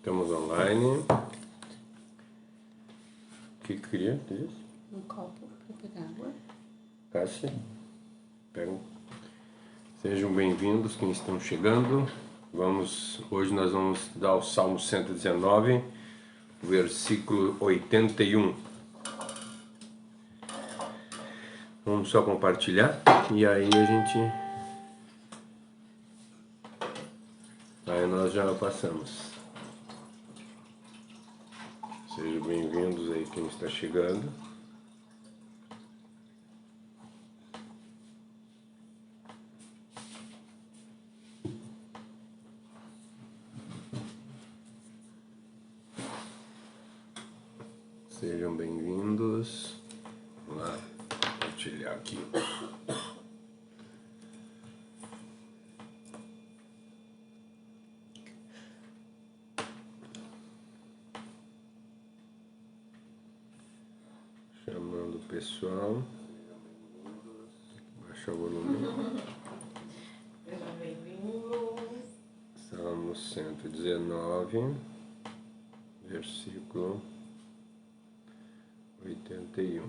Estamos online. O que queria? Um copo para pegar água. Cássia, pega. Sejam bem-vindos quem estão chegando. Hoje nós vamos estudar o Salmo 119, versículo 81. Vamos só compartilhar e aí nós já passamos. Sejam bem-vindos aí quem está chegando. Sejam bem-vindos. Vamos lá, compartilhar aqui. Chamando o pessoal. Baixar o volume. Sejam bem-vindos. Salmo 119, versículo 81.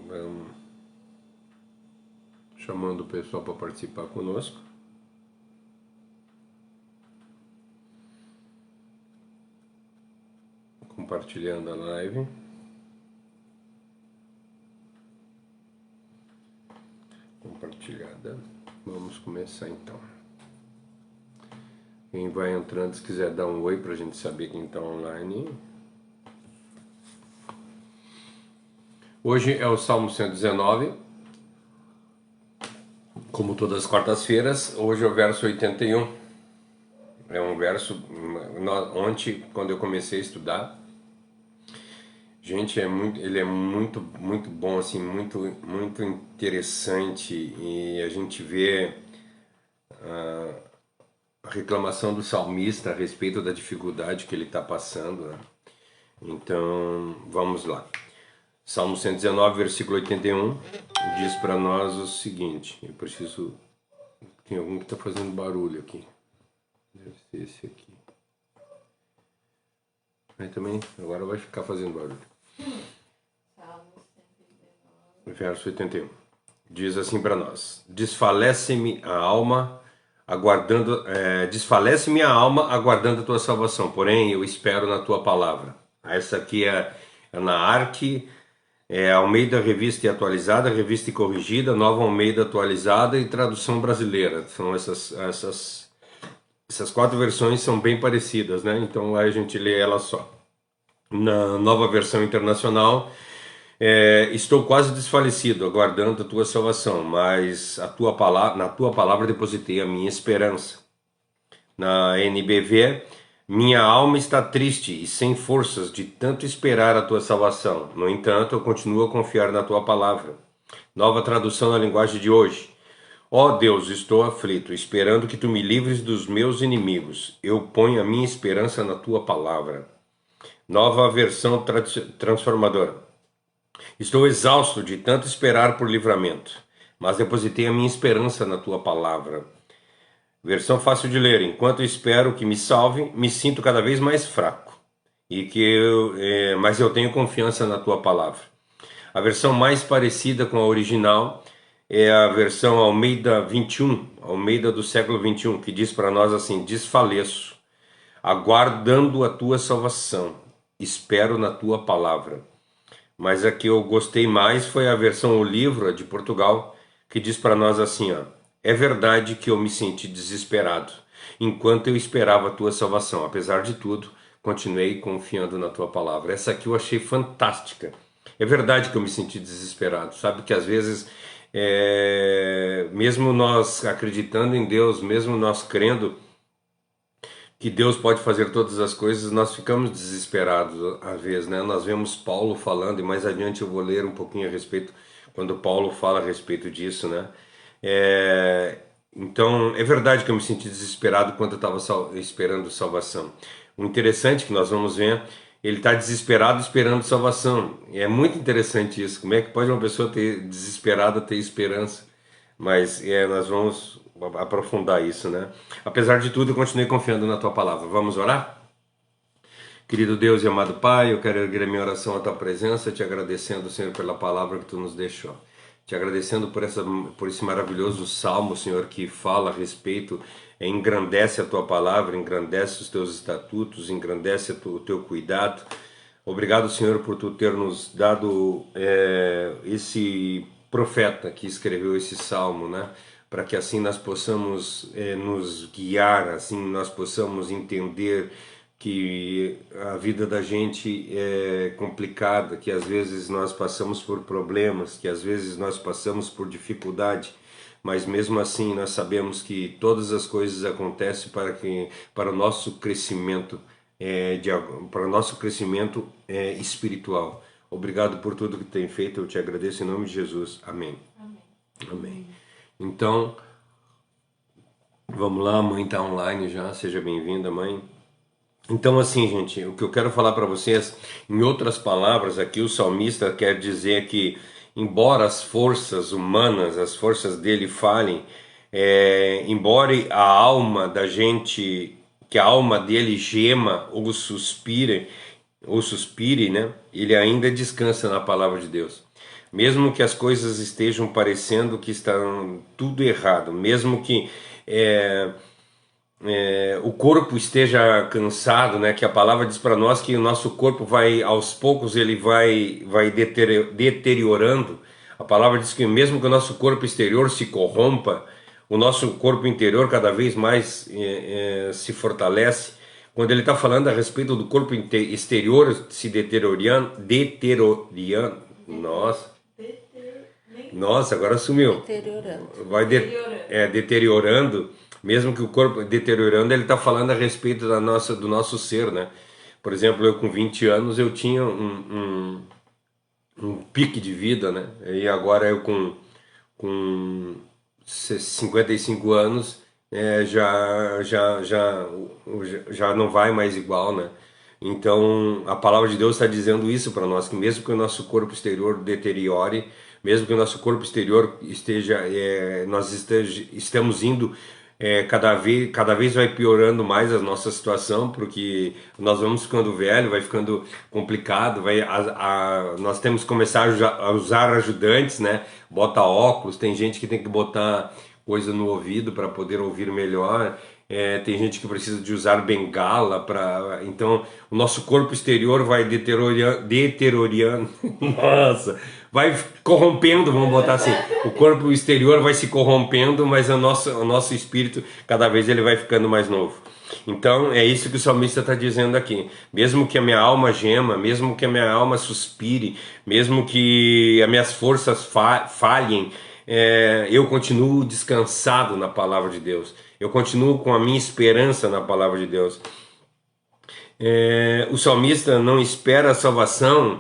Vamos chamando o pessoal para participar conosco. Compartilhando a live. Compartilhada. Vamos começar então. Quem vai entrando, se quiser dar um oi para a gente saber quem está online. Hoje é o Salmo 119. Como todas as quartas-feiras, hoje é o verso 81. É um verso, ontem, quando eu comecei a estudar, gente, ele é muito bom, assim, muito interessante, e a gente vê a reclamação do salmista a respeito da dificuldade que ele está passando, né? Então, vamos lá. Salmo 119, versículo 81, diz para nós o seguinte, tem algum que está fazendo barulho aqui, deve ser esse aqui. Aí também, agora vai ficar fazendo barulho. Verso 81. Diz assim para nós: desfalece-me a alma aguardando a tua salvação, porém eu espero na tua palavra. Essa aqui é na ARC, Almeida Revista e Atualizada, Revista e Corrigida, Nova Almeida Atualizada e Tradução Brasileira. São essas quatro versões, são bem parecidas, né? Então lá a gente lê ela só. Na Nova Versão Internacional, estou quase desfalecido, aguardando a tua salvação, mas na tua palavra depositei a minha esperança. Na NBV, minha alma está triste e sem forças de tanto esperar a tua salvação. No entanto, eu continuo a confiar na tua palavra. Nova tradução na linguagem de hoje. Ó Deus, estou aflito, esperando que tu me livres dos meus inimigos. Eu ponho a minha esperança na tua palavra. Nova versão transformadora. Estou exausto de tanto esperar por livramento, mas depositei a minha esperança na tua palavra. Versão fácil de ler. Enquanto eu espero que me salve, me sinto cada vez mais fraco, mas eu tenho confiança na tua palavra. A versão mais parecida com a original é a versão Almeida 21, Almeida do século 21, que diz para nós assim: desfaleço, aguardando a tua salvação, espero na tua palavra. Mas a que eu gostei mais foi a versão O Livro, de Portugal, que diz para nós assim, ó: é verdade que eu me senti desesperado, enquanto eu esperava a tua salvação. Apesar de tudo, continuei confiando na tua palavra. Essa aqui eu achei fantástica. É verdade que eu me senti desesperado. Sabe que às vezes, mesmo nós acreditando em Deus, mesmo nós crendo que Deus pode fazer todas as coisas, nós ficamos desesperados às vezes, né? Nós vemos Paulo falando, e mais adiante eu vou ler um pouquinho a respeito, quando Paulo fala a respeito disso, né? Então, é verdade que eu me senti desesperado quando eu estava esperando salvação. O interessante que nós vamos ver, ele está desesperado esperando salvação. E é muito interessante isso. Como é que pode uma pessoa desesperada ter esperança? Mas nós vamos aprofundar isso, né? Apesar de tudo, eu continuei confiando na tua palavra. Vamos orar? Querido Deus e amado Pai, eu quero erguer a minha oração à tua presença, te agradecendo, Senhor, pela palavra que tu nos deixou. Te agradecendo por esse maravilhoso salmo, Senhor, que fala a respeito, engrandece a tua palavra, engrandece os teus estatutos, engrandece o teu cuidado. Obrigado, Senhor, por tu ter nos dado esse profeta que escreveu esse salmo, né? Para que assim nós possamos nos guiar, assim nós possamos entender que a vida da gente é complicada, que às vezes nós passamos por problemas, que às vezes nós passamos por dificuldade, mas mesmo assim nós sabemos que todas as coisas acontecem para o nosso crescimento, para o nosso crescimento espiritual. Obrigado por tudo que tem feito, eu te agradeço em nome de Jesus. Amém. Amém. Amém. Então, vamos lá, a mãe está online já, seja bem-vinda, mãe. Então, assim, gente, o que eu quero falar para vocês, em outras palavras, aqui o salmista quer dizer que, embora as forças humanas, as forças dele falhem, embora a alma da gente, que a alma dele gema ou suspire, né, ele ainda descansa na palavra de Deus. Mesmo que as coisas estejam parecendo que estão tudo errado, mesmo que o corpo esteja cansado, né? Que a palavra diz para nós que o nosso corpo vai, aos poucos, ele vai deteriorando. A palavra diz que mesmo que o nosso corpo exterior se corrompa, o nosso corpo interior cada vez mais se fortalece. Quando ele está falando a respeito do corpo exterior se deteriorando, nossa, agora sumiu. Deteriorando. Vai deteriorando. Mesmo que o corpo deteriorando, ele está falando a respeito do nosso ser, né? Por exemplo, eu com 20 anos, eu tinha um pique de vida, né? E agora eu com 55 anos, já não vai mais igual, né? Então, a palavra de Deus está dizendo isso para nós, que mesmo que o nosso corpo exterior deteriore, mesmo que o nosso corpo exterior estamos indo cada vez vai piorando mais a nossa situação, porque nós vamos ficando velho, vai ficando complicado, nós temos que começar a usar ajudantes, né? Bota óculos, tem gente que tem que botar coisa no ouvido para poder ouvir melhor, tem gente que precisa de usar bengala então o nosso corpo exterior vai deteriorando, nossa, vai corrompendo, vamos botar assim, o corpo exterior vai se corrompendo, mas o nosso espírito cada vez ele vai ficando mais novo. Então é isso que o salmista está dizendo aqui. Mesmo que a minha alma gema, mesmo que a minha alma suspire, mesmo que as minhas forças falhem, eu continuo descansado na palavra de Deus. Eu continuo com a minha esperança na palavra de Deus. O salmista não espera a salvação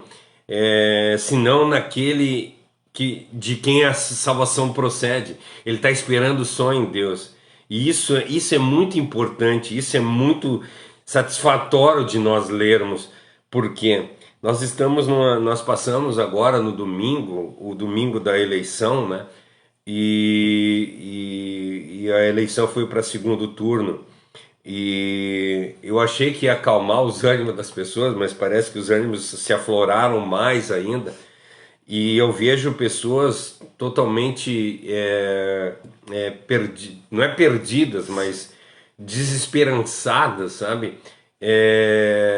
senão naquele de quem a salvação procede. Ele está esperando só em Deus. E isso é muito importante, isso é muito satisfatório de nós lermos, porque nós passamos agora no domingo, o domingo da eleição, né? E a eleição foi para segundo turno. E eu achei que ia acalmar os ânimos das pessoas, mas parece que os ânimos se afloraram mais ainda. E eu vejo pessoas totalmente não é perdidas, mas desesperançadas, sabe?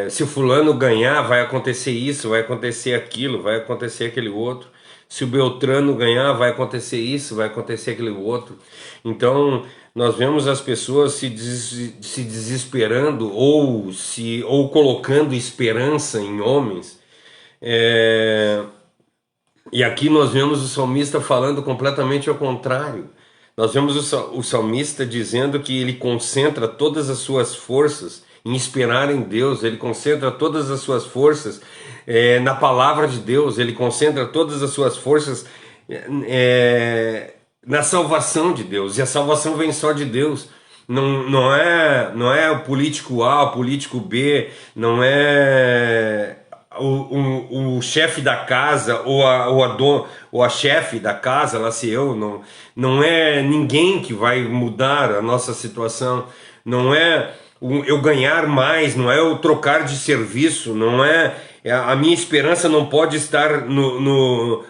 Se o fulano ganhar, vai acontecer isso, vai acontecer aquilo, vai acontecer aquele outro. Se o Beltrano ganhar, vai acontecer isso, vai acontecer aquele outro. Então, nós vemos as pessoas se desesperando ou colocando esperança em homens. E aqui nós vemos o salmista falando completamente ao contrário. Nós vemos o salmista dizendo que ele concentra todas as suas forças em esperar em Deus, ele concentra todas as suas forças na palavra de Deus, ele concentra todas as suas forças na salvação de Deus, e a salvação vem só de Deus. Não é o político A, o político B, não é o chefe da casa ou a chefe da casa, lá se eu, não é ninguém que vai mudar a nossa situação, não é eu ganhar mais, não é eu trocar de serviço, não é a minha esperança não pode estar em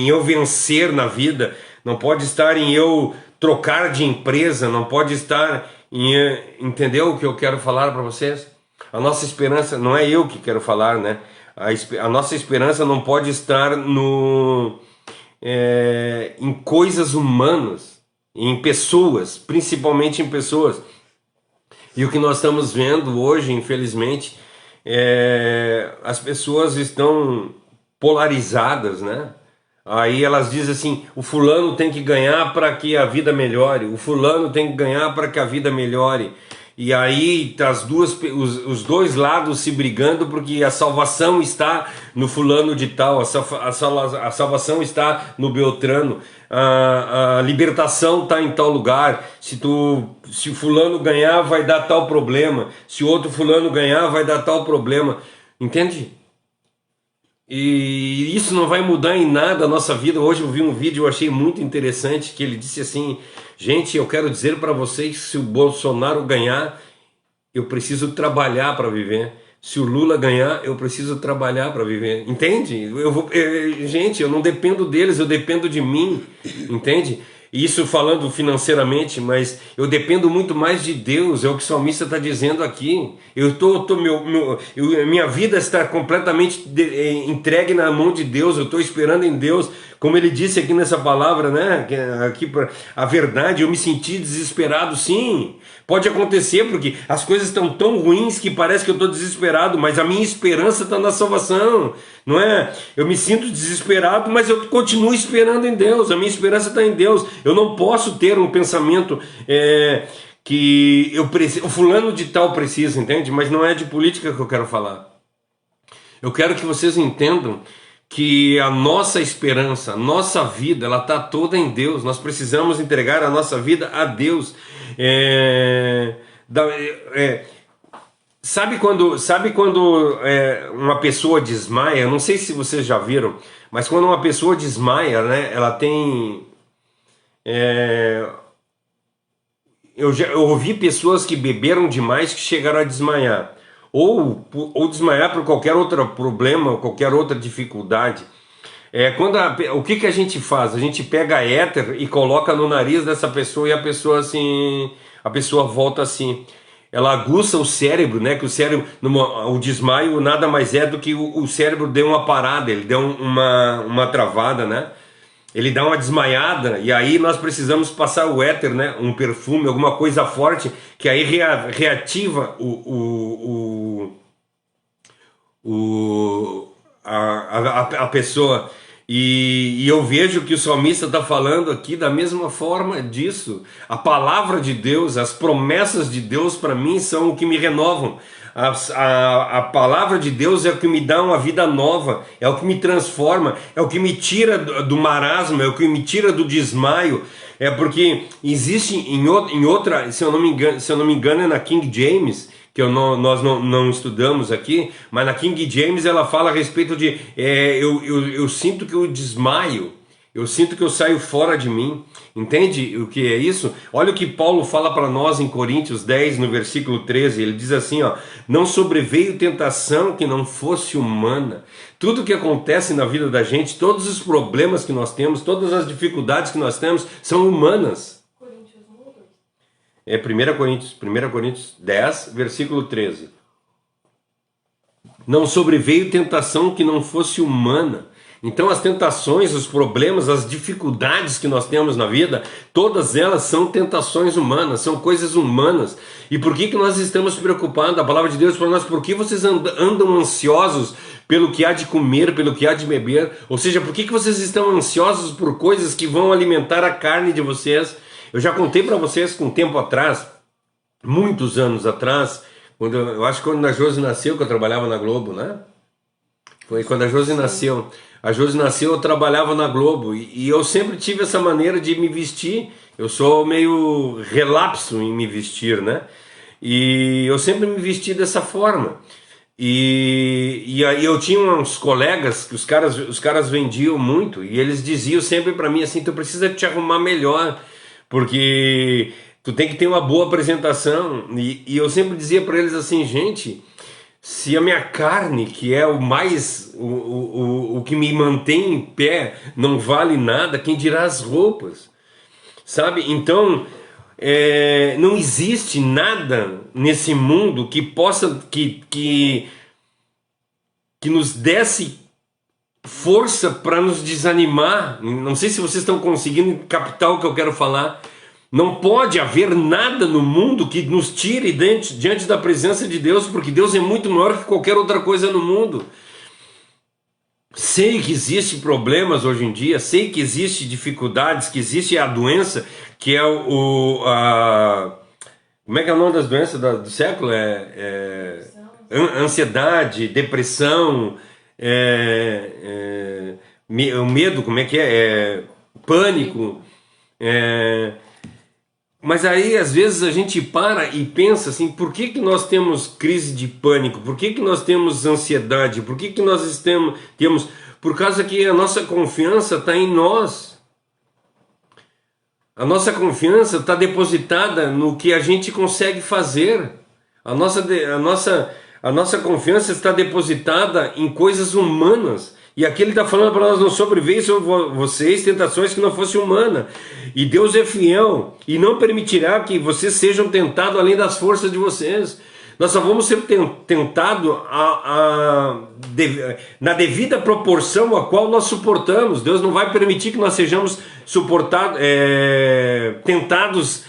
eu vencer na vida, não pode estar em eu trocar de empresa, não pode estar em, entendeu o que eu quero falar para vocês? A nossa esperança, não é eu que quero falar, né? A nossa esperança não pode estar em coisas humanas, em pessoas, principalmente em pessoas. E o que nós estamos vendo hoje, infelizmente, as pessoas estão polarizadas, né? Aí elas dizem assim, o fulano tem que ganhar para que a vida melhore, o fulano tem que ganhar para que a vida melhore. E aí tá os dois lados se brigando porque a salvação está no fulano de tal, a salvação está no Beltrano, a libertação está em tal lugar. Se o fulano ganhar vai dar tal problema, se o outro fulano ganhar vai dar tal problema, entende? E isso não vai mudar em nada a nossa vida. Hoje eu vi um vídeo, eu achei muito interessante, que ele disse assim, gente, eu quero dizer para vocês, se o Bolsonaro ganhar, eu preciso trabalhar para viver. Se o Lula ganhar, eu preciso trabalhar para viver. Entende? Gente, eu não dependo deles, eu dependo de mim. Entende? Isso falando financeiramente, mas eu dependo muito mais de Deus, é o que o salmista está dizendo aqui. Minha vida está completamente entregue na mão de Deus, eu estou esperando em Deus, como ele disse aqui nessa palavra, né? Aqui, a verdade, eu me senti desesperado, sim. Pode acontecer, porque as coisas estão tão ruins que parece que eu estou desesperado, mas a minha esperança está na salvação, não é? Eu me sinto desesperado, mas eu continuo esperando em Deus, a minha esperança está em Deus. Eu não posso ter um pensamento que eu preciso, o fulano de tal precisa, entende? Mas não é de política que eu quero falar. Eu quero que vocês entendam que a nossa esperança, a nossa vida, ela está toda em Deus. Nós precisamos entregar a nossa vida a Deus. Sabe quando uma pessoa desmaia? Não sei se vocês já viram, mas quando uma pessoa desmaia, né, ela tem... eu ouvi pessoas que beberam demais que chegaram a desmaiar. Ou desmaiar por qualquer outro problema, qualquer outra dificuldade. O que a gente faz? A gente pega éter e coloca no nariz dessa pessoa e a pessoa volta assim. Ela aguça o cérebro, né? Que o cérebro, o desmaio nada mais é do que o cérebro deu uma parada, ele deu uma travada, né? Ele dá uma desmaiada e aí nós precisamos passar o éter, né? Um perfume, alguma coisa forte que aí reativa a pessoa. E eu vejo que o salmista está falando aqui da mesma forma disso. A palavra de Deus, as promessas de Deus para mim são o que me renovam. A palavra de Deus é o que me dá uma vida nova, é o que me transforma, é o que me tira do marasmo, é o que me tira do desmaio. É porque existe em outra, se eu não me engano é na King James, que nós não estudamos aqui, mas na King James ela fala a respeito de eu sinto que eu desmaio, eu sinto que eu saio fora de mim. Entende o que é isso? Olha o que Paulo fala para nós em Coríntios 10, no versículo 13, ele diz assim, ó, não sobreveio tentação que não fosse humana. Tudo que acontece na vida da gente, todos os problemas que nós temos, todas as dificuldades que nós temos, são humanas. É 1 Coríntios 10, versículo 13. Não sobreveio tentação que não fosse humana. Então as tentações, os problemas, as dificuldades que nós temos na vida, todas elas são tentações humanas, são coisas humanas. E por que nós estamos preocupados? A palavra de Deus para nós, por que vocês andam ansiosos pelo que há de comer, pelo que há de beber? Ou seja, por que vocês estão ansiosos por coisas que vão alimentar a carne de vocês? Eu já contei para vocês com um tempo atrás, muitos anos atrás, eu acho que quando a Josi nasceu, que eu trabalhava na Globo, né? Foi quando a Josi nasceu. A Josi nasceu, eu trabalhava na Globo e eu sempre tive essa maneira de me vestir. Eu sou meio relapso em me vestir, né? E eu sempre me vesti dessa forma. E aí eu tinha uns colegas que os caras vendiam muito e eles diziam sempre para mim assim: tu precisa te arrumar melhor, porque tu tem que ter uma boa apresentação. E eu sempre dizia para eles assim: gente, se a minha carne, que é o que me mantém em pé, não vale nada, quem dirá as roupas, sabe? Então, não existe nada nesse mundo que possa, que nos desse força para nos desanimar. Não sei se vocês estão conseguindo captar o que eu quero falar. Não pode haver nada no mundo que nos tire diante da presença de Deus, porque Deus é muito maior que qualquer outra coisa no mundo. Sei que existem problemas hoje em dia, sei que existem dificuldades, que existe a doença, que é como é que é o nome das doenças do século? Ansiedade, depressão, o medo, como é que pânico. Mas aí às vezes a gente para e pensa assim: por que nós temos crise de pânico? Por que nós temos ansiedade? Por que nós temos? Por causa que a nossa confiança está em nós. A nossa confiança está depositada no que a gente consegue fazer. A nossa confiança está depositada em coisas humanas. E aqui ele está falando para nós: não sobreveio sobre vocês tentações que não fossem humanas. E Deus é fiel e não permitirá que vocês sejam tentados além das forças de vocês. Nós só vamos ser tentados na devida proporção a qual nós suportamos. Deus não vai permitir que nós sejamos tentados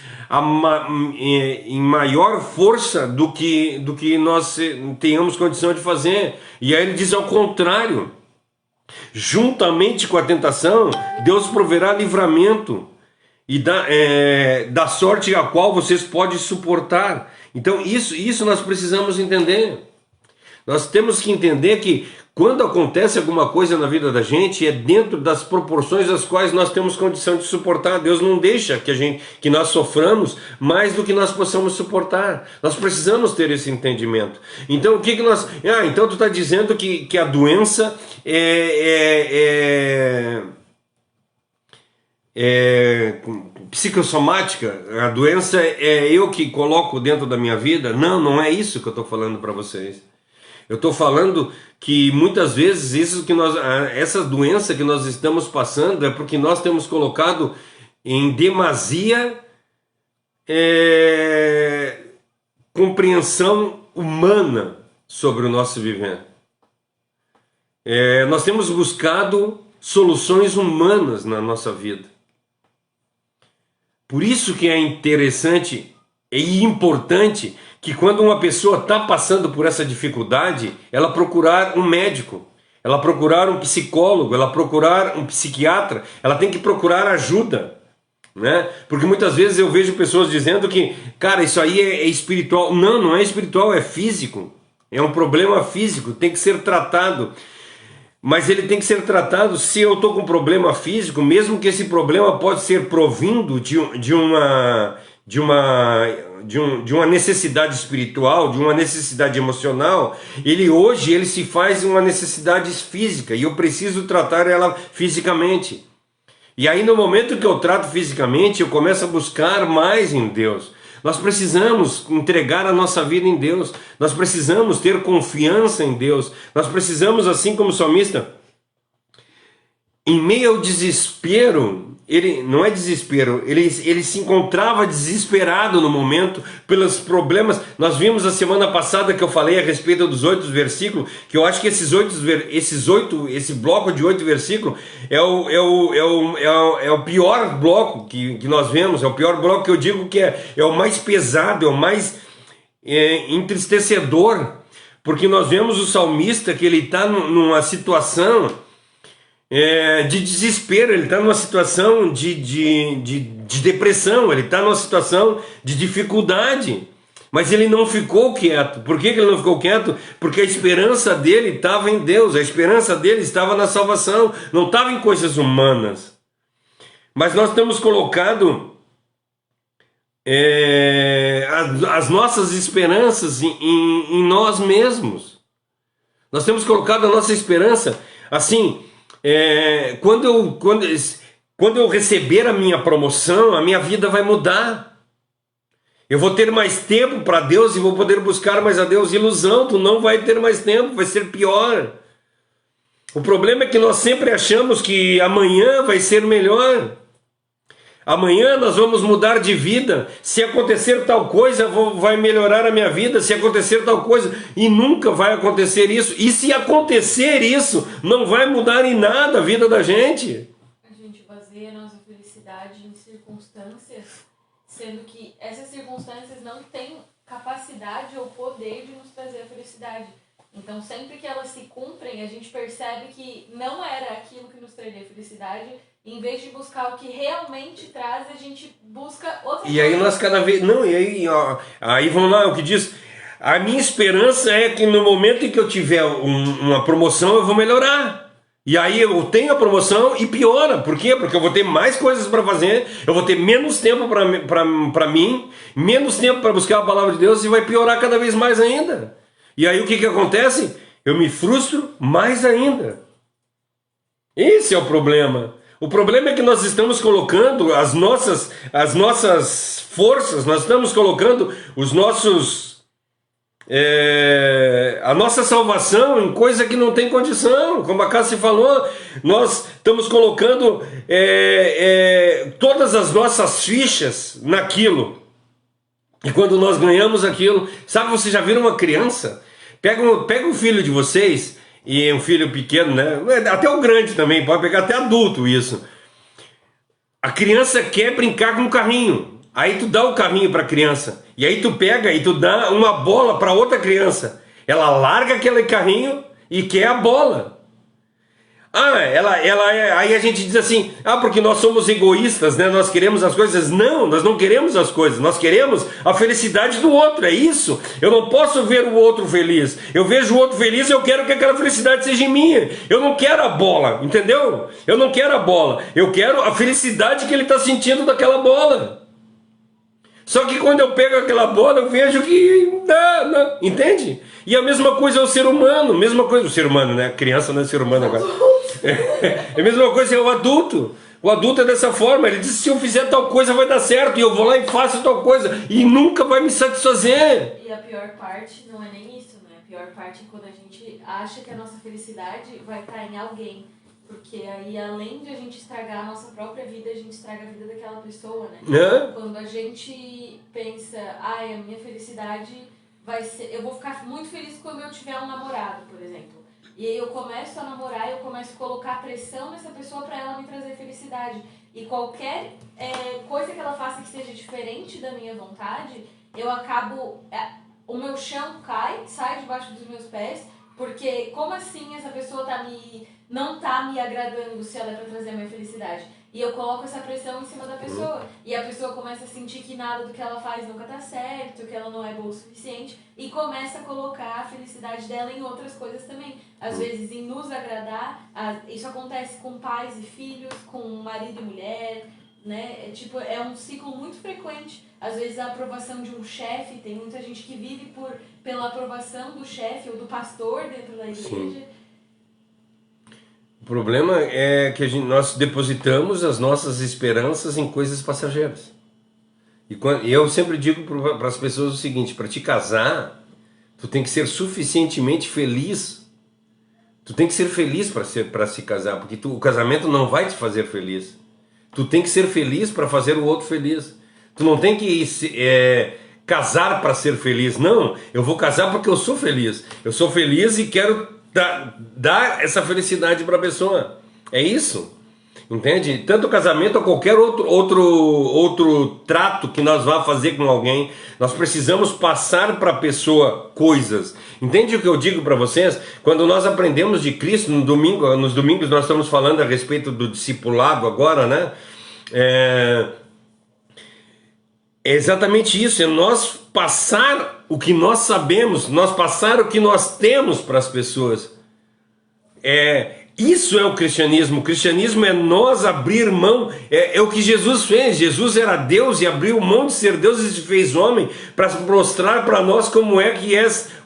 em maior força do que nós tenhamos condição de fazer. E aí ele diz ao contrário: juntamente com a tentação, Deus proverá livramento e da sorte a qual vocês podem suportar. Então isso nós precisamos entender. Nós temos que entender que quando acontece alguma coisa na vida da gente, é dentro das proporções das quais nós temos condição de suportar. Deus não deixa que nós soframos mais do que nós possamos suportar. Nós precisamos ter esse entendimento. Então o que nós... então tu está dizendo que a doença psicossomática, a doença é eu que coloco dentro da minha vida? Não é isso que eu estou falando para vocês. Eu estou falando que muitas vezes essa doença que nós estamos passando é porque nós temos colocado em demasia compreensão humana sobre o nosso viver. Nós temos buscado soluções humanas na nossa vida. Por isso que é interessante e importante que quando uma pessoa está passando por essa dificuldade, ela procurar um médico, ela procurar um psicólogo, ela procurar um psiquiatra, ela tem que procurar ajuda, né? Porque muitas vezes eu vejo pessoas dizendo que, cara, isso aí é espiritual. Não é espiritual, é físico, é um problema físico, tem que ser tratado. Mas ele tem que ser tratado. Se eu estou com um problema físico, mesmo que esse problema pode ser provindo de uma necessidade espiritual, de uma necessidade emocional, hoje ele se faz uma necessidade física e eu preciso tratar ela fisicamente. E aí no momento que eu trato fisicamente, eu começo a buscar mais em Deus. Nós precisamos entregar a nossa vida em Deus. Nós precisamos ter confiança em Deus. Nós precisamos, assim como o salmista, em meio ao desespero, ele não é desespero, ele se encontrava desesperado no momento pelos problemas. Nós vimos a semana passada que eu falei a respeito dos 8 versículos, que eu acho que esse bloco de 8 versículos é o pior bloco que nós vemos, é o pior bloco que eu digo que é o mais pesado, é o mais entristecedor, porque nós vemos o salmista que ele está numa situação de desespero, ele está numa situação de depressão, ele está numa situação de dificuldade, mas ele não ficou quieto. Por que ele não ficou quieto? Porque a esperança dele estava em Deus, a esperança dele estava na salvação, não estava em coisas humanas. Mas nós temos colocado as nossas esperanças em nós mesmos. Nós temos colocado a nossa esperança assim, quando eu receber a minha promoção, a minha vida vai mudar. Eu vou ter mais tempo para Deus e vou poder buscar mais a Deus. Ilusão, tu não vai ter mais tempo, vai ser pior. O problema é que nós sempre achamos que amanhã vai ser melhor. Amanhã nós vamos mudar de vida. Se acontecer tal coisa, vai melhorar a minha vida. Se acontecer tal coisa, e nunca vai acontecer isso. E se acontecer isso, não vai mudar em nada a vida da gente. A gente baseia a nossa felicidade em circunstâncias, sendo que essas circunstâncias não têm capacidade ou poder de nos trazer a felicidade. Então, sempre que elas se cumprem, a gente percebe que não era aquilo que nos traria felicidade. Em vez de buscar o que realmente traz, a gente busca outra coisa. E aí nós cada vez... Não, e aí, ó, aí vamos lá, o que diz... A minha esperança é que no momento em que eu tiver uma promoção, eu vou melhorar. E aí eu tenho a promoção e piora. Por quê? Porque eu vou ter mais coisas para fazer, eu vou ter menos tempo para mim, menos tempo para buscar a palavra de Deus, e vai piorar cada vez mais ainda. E aí o que acontece? Eu me frustro mais ainda. Esse é o problema. O problema é que nós estamos colocando as nossas forças, nós estamos colocando os nossos... a nossa salvação em coisa que não tem condição. Como a Cássia falou, nós estamos colocando todas as nossas fichas naquilo. E quando nós ganhamos aquilo... Sabe, vocês já viram uma criança? Pega um filho de vocês... E um filho pequeno, né? Até o grande também, pode pegar até adulto isso. A criança quer brincar com um carrinho. Aí tu dá o carrinho para a criança. E aí tu pega e tu dá uma bola para outra criança. Ela larga aquele carrinho e quer a bola. Aí a gente diz assim, porque nós somos egoístas, né? Nós queremos as coisas. Não, nós não queremos as coisas, nós queremos a felicidade do outro, é isso. Eu não posso ver o outro feliz. Eu vejo o outro feliz, eu quero que aquela felicidade seja minha. Eu não quero a bola, entendeu? Eu não quero a bola, eu quero a felicidade que ele está sentindo daquela bola. Só que quando eu pego aquela bola, eu vejo que não, entende? E a mesma coisa é o ser humano, mesma coisa, o ser humano, né? A criança não é ser humano agora. É a mesma coisa é o adulto. O adulto é dessa forma, ele diz, se eu fizer tal coisa vai dar certo, e eu vou lá e faço tal coisa, e nunca vai me satisfazer. E a pior parte não é nem isso, né? A pior parte é quando a gente acha que a nossa felicidade vai estar em alguém. Porque aí, além de a gente estragar a nossa própria vida, a gente estraga a vida daquela pessoa, né? Quando a gente pensa, a minha felicidade vai ser... Eu vou ficar muito feliz quando eu tiver um namorado, por exemplo. E aí eu começo a namorar e eu começo a colocar pressão nessa pessoa para ela me trazer felicidade. E qualquer coisa que ela faça que seja diferente da minha vontade, eu acabo... o meu chão cai, sai debaixo dos meus pés, porque como assim essa pessoa não tá me agradando se ela é para trazer a minha felicidade? E eu coloco essa pressão em cima da pessoa. E a pessoa começa a sentir que nada do que ela faz nunca tá certo, que ela não é boa o suficiente, e começa a colocar a felicidade dela em outras coisas também. Às vezes em nos agradar, isso acontece com pais e filhos, com marido e mulher, né? É um ciclo muito frequente. Às vezes a aprovação de um chefe, tem muita gente que vive pela aprovação do chefe ou do pastor dentro da igreja. Sim. O problema é que nós depositamos as nossas esperanças em coisas passageiras. E eu sempre digo para as pessoas o seguinte, para te casar, tu tem que ser suficientemente feliz. Tu tem que ser feliz para se casar, porque o casamento não vai te fazer feliz. Tu tem que ser feliz para fazer o outro feliz. Tu não tem que casar para ser feliz. Não, eu vou casar porque eu sou feliz. Eu sou feliz e quero dar essa felicidade para a pessoa. É isso. Entende? Tanto o casamento ou qualquer outro trato que nós vá fazer com alguém, nós precisamos passar para a pessoa coisas. Entende o que eu digo para vocês? Quando nós aprendemos de Cristo nos domingos nós estamos falando a respeito do discipulado agora, né? É exatamente isso, é nós passar o que nós sabemos, nós passar o que nós temos para as pessoas. Isso é o cristianismo. O cristianismo é nós abrir mão, é o que Jesus fez. Jesus era Deus e abriu mão de ser Deus e se fez homem para mostrar para nós como é que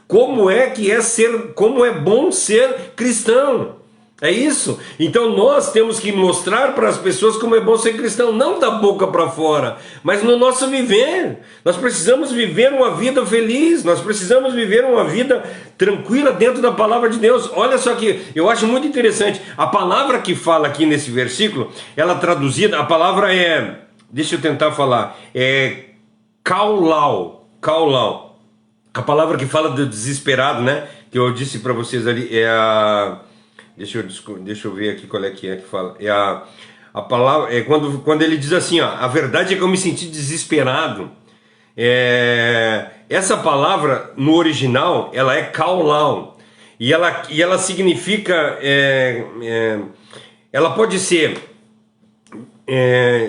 como é bom ser cristão. É isso. Então nós temos que mostrar para as pessoas como é bom ser cristão, não da boca para fora, mas no nosso viver. Nós precisamos viver uma vida feliz, nós precisamos viver uma vida tranquila dentro da palavra de Deus. Olha só que eu acho muito interessante, a palavra que fala aqui nesse versículo, ela traduzida, a palavra é, deixa eu tentar falar, é kaulau. A palavra que fala do desesperado, né, que eu disse para vocês ali, é a... Deixa eu ver aqui qual é que fala. É a palavra, é quando ele diz assim, ó, a verdade é que eu me senti desesperado. Essa palavra no original, ela é kaulau. E ela significa, ela pode ser,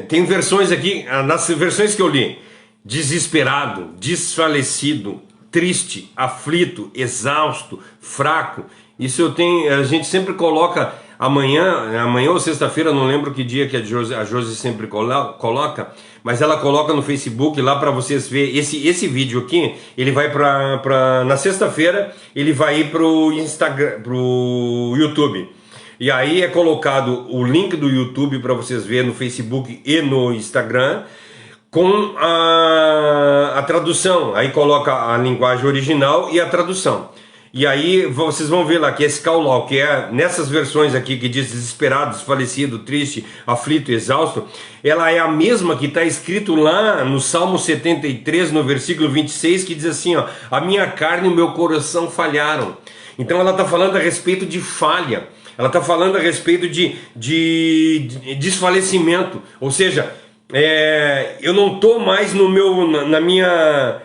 tem versões aqui, nas versões que eu li, desesperado, desfalecido, triste, aflito, exausto, fraco. Isso a gente sempre coloca amanhã ou sexta-feira, não lembro que dia que a Josi sempre coloca, mas ela coloca no Facebook lá para vocês ver esse vídeo aqui. Ele vai na sexta-feira, ele vai ir pro Instagram, pro YouTube. E aí é colocado o link do YouTube para vocês verem no Facebook e no Instagram, com a tradução. Aí coloca a linguagem original e a tradução. E aí vocês vão ver lá que esse kaulau, que é nessas versões aqui que diz desesperado, desfalecido, triste, aflito, exausto, ela é a mesma que está escrito lá no Salmo 73, no versículo 26, que diz assim, ó, a minha carne e o meu coração falharam. Então ela está falando a respeito de falha, ela está falando a respeito de desfalecimento, ou seja, eu não estou mais na minha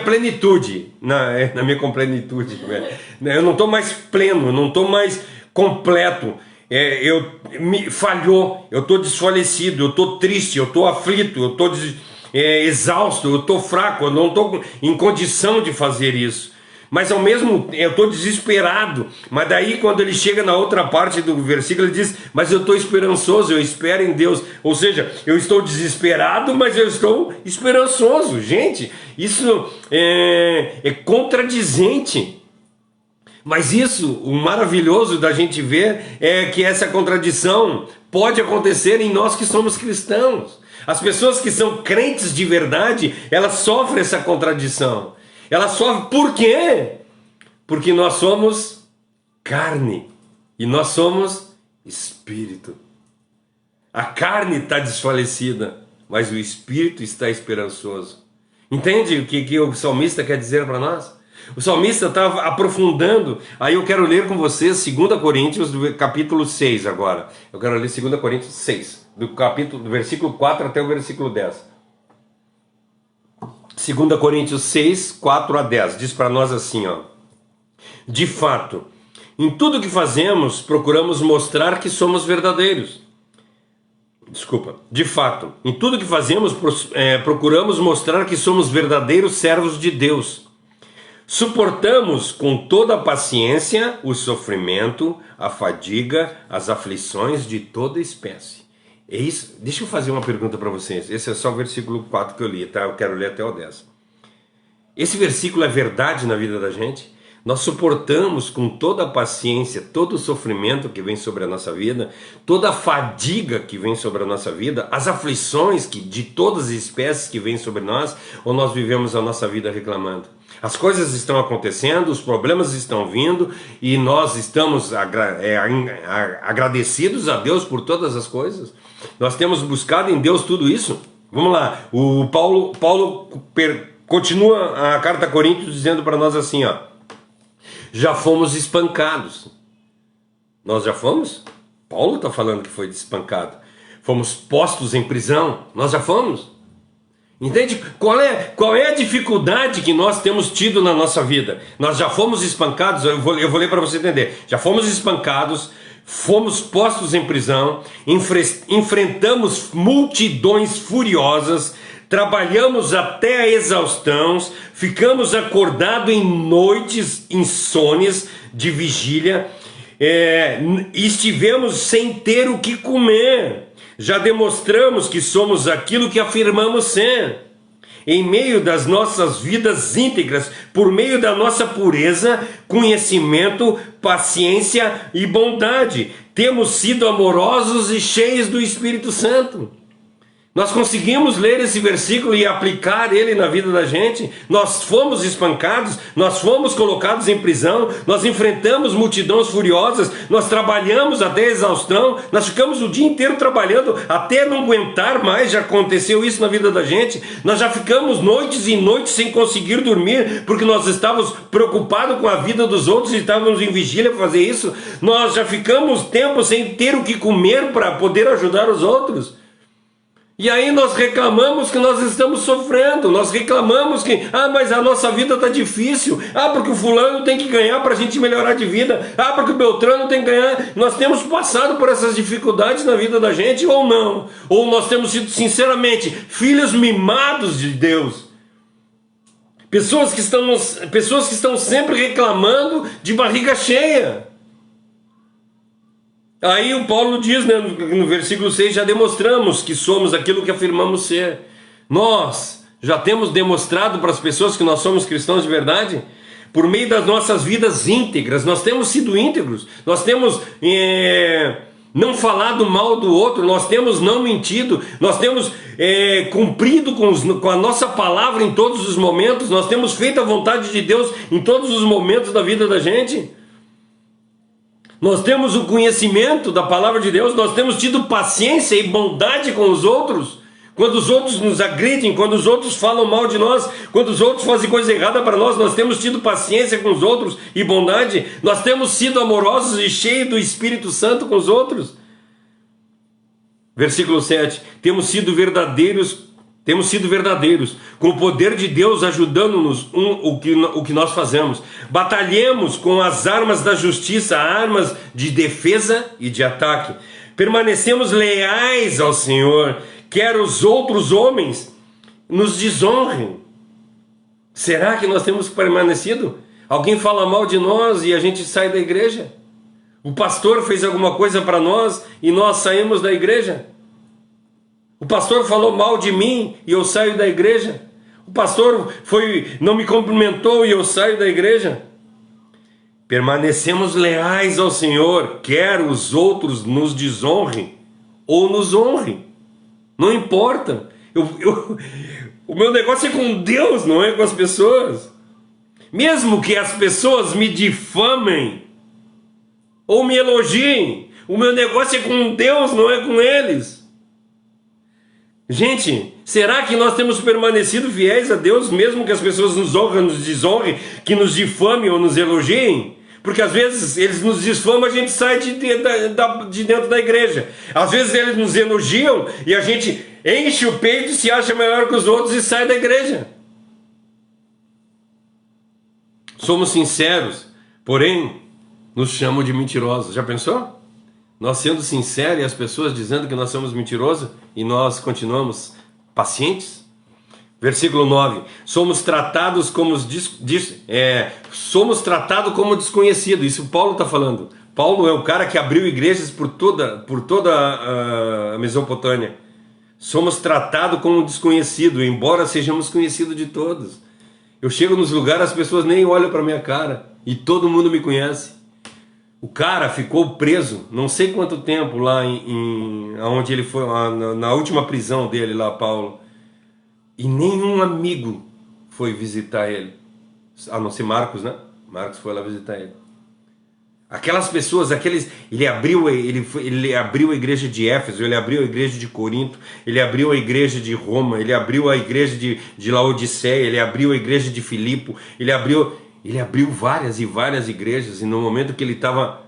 plenitude, eu não estou mais pleno, eu não estou mais completo, falhou, eu estou desfalecido, eu estou triste, eu estou aflito, eu estou exausto, eu estou fraco, eu não estou em condição de fazer isso. Mas ao mesmo tempo, eu estou desesperado. Mas daí quando ele chega na outra parte do versículo, ele diz, mas eu estou esperançoso, eu espero em Deus. Ou seja, eu estou desesperado, mas eu estou esperançoso. Gente, isso é contradizente. Mas isso, o maravilhoso da gente ver é que essa contradição pode acontecer em nós que somos cristãos. As pessoas que são crentes de verdade, elas sofrem essa contradição. Ela sofre por quê? Porque nós somos carne e nós somos espírito. A carne está desfalecida, mas o espírito está esperançoso. Entende o que o salmista quer dizer para nós? O salmista está aprofundando. Aí eu quero ler com vocês 2 Coríntios, capítulo 6 agora. Eu quero ler 2 Coríntios 6, do versículo 4 até o versículo 10. 2 Coríntios 6, 4 a 10, diz para nós assim, ó. De fato, em tudo que fazemos, procuramos mostrar que somos verdadeiros. De fato, em tudo que fazemos, procuramos mostrar que somos verdadeiros servos de Deus. Suportamos com toda a paciência o sofrimento, a fadiga, as aflições de toda espécie. É isso. Deixa eu fazer uma pergunta para vocês. Esse é só o versículo 4 que eu li, tá? Eu quero ler até o 10. Esse versículo é verdade na vida da gente? Nós suportamos com toda a paciência, todo o sofrimento que vem sobre a nossa vida, toda a fadiga que vem sobre a nossa vida, as aflições de todas as espécies que vêm sobre nós, ou nós vivemos a nossa vida reclamando? As coisas estão acontecendo, os problemas estão vindo e nós estamos agradecidos a Deus por todas as coisas. Nós temos buscado em Deus tudo isso. Vamos lá, o Paulo continua a carta a Coríntios dizendo para nós assim, ó. Já fomos espancados. Nós já fomos? Paulo está falando que foi espancado. Fomos postos em prisão. Nós já fomos? Entende? Qual é a dificuldade que nós temos tido na nossa vida? Nós já fomos espancados, eu vou ler para você entender. Já fomos espancados, fomos postos em prisão, enfrentamos multidões furiosas, trabalhamos até a exaustão, ficamos acordados em noites insônias de vigília, estivemos sem ter o que comer. já demonstramos que somos aquilo que afirmamos ser. Em meio das nossas vidas íntegras, por meio da nossa pureza, conhecimento, paciência e bondade, temos sido amorosos e cheios do Espírito Santo. Nós conseguimos ler esse versículo e aplicar ele na vida da gente. Nós fomos espancados, nós fomos colocados em prisão, nós enfrentamos multidões furiosas, nós trabalhamos até exaustão, nós ficamos o dia inteiro trabalhando até não aguentar mais. Já aconteceu isso na vida da gente. Nós já ficamos noites e noites sem conseguir dormir, porque nós estávamos preocupados com a vida dos outros e estávamos em vigília para fazer isso. Nós já ficamos tempo sem ter o que comer para poder ajudar os outros. E aí nós reclamamos que nós estamos sofrendo, nós reclamamos que, mas a nossa vida está difícil, porque o fulano tem que ganhar para a gente melhorar de vida, porque o Beltrano tem que ganhar. Nós temos passado por essas dificuldades na vida da gente ou não? Ou nós temos sido, sinceramente, filhos mimados de Deus? Pessoas que estão sempre reclamando de barriga cheia. Aí o Paulo diz, né, no versículo 6, já demonstramos que somos aquilo que afirmamos ser. Nós já temos demonstrado para as pessoas que nós somos cristãos de verdade, por meio das nossas vidas íntegras. Nós temos sido íntegros, nós temos não falado mal do outro, nós temos não mentido, nós temos cumprido com a nossa palavra em todos os momentos, nós temos feito a vontade de Deus em todos os momentos da vida da gente. Nós temos o conhecimento da palavra de Deus, nós temos tido paciência e bondade com os outros, quando os outros nos agridem, quando os outros falam mal de nós, quando os outros fazem coisa errada para nós, nós temos tido paciência com os outros e bondade, nós temos sido amorosos e cheios do Espírito Santo com os outros. Versículo 7, temos sido verdadeiros, com o poder de Deus ajudando-nos o que nós fazemos. Batalhemos com as armas da justiça, armas de defesa e de ataque. Permanecemos leais ao Senhor, quer os outros homens nos desonrem. Será que nós temos permanecido? Alguém fala mal de nós e a gente sai da igreja? O pastor fez alguma coisa para nós e nós saímos da igreja? O pastor falou mal de mim e eu saio da igreja? O pastor não me cumprimentou e eu saio da igreja? Permanecemos leais ao Senhor, quer os outros nos desonrem ou nos honrem. Não importa. O meu negócio é com Deus, não é com as pessoas. Mesmo que as pessoas me difamem ou me elogiem, o meu negócio é com Deus, não é com eles. Gente, será que nós temos permanecido fiéis a Deus, mesmo que as pessoas nos honrem, nos desonrem, que nos difamem ou nos elogiem? Porque às vezes eles nos difamam, a gente sai de dentro da igreja. Às vezes eles nos elogiam e a gente enche o peito e se acha melhor que os outros e sai da igreja. Somos sinceros, porém nos chamam de mentirosos. Já pensou? Nós sendo sinceros e as pessoas dizendo que nós somos mentirosos e nós continuamos pacientes? Versículo 9, somos tratados como desconhecidos. Isso Paulo está falando. Paulo é o cara que abriu igrejas por toda a Mesopotâmia. Somos tratados como desconhecidos, embora sejamos conhecidos de todos. Eu chego nos lugares, as pessoas nem olham para minha cara e todo mundo me conhece. O cara ficou preso não sei quanto tempo lá onde ele foi, na última prisão dele lá, Paulo. E nenhum amigo foi visitar ele. A não ser Marcos, né? Marcos foi lá visitar ele. Aquelas pessoas, ele abriu a igreja de Éfeso, ele abriu a igreja de Corinto, ele abriu a igreja de Roma, ele abriu a igreja de Laodiceia, ele abriu a igreja de Filipe, ele abriu várias e várias igrejas, e no momento que ele estava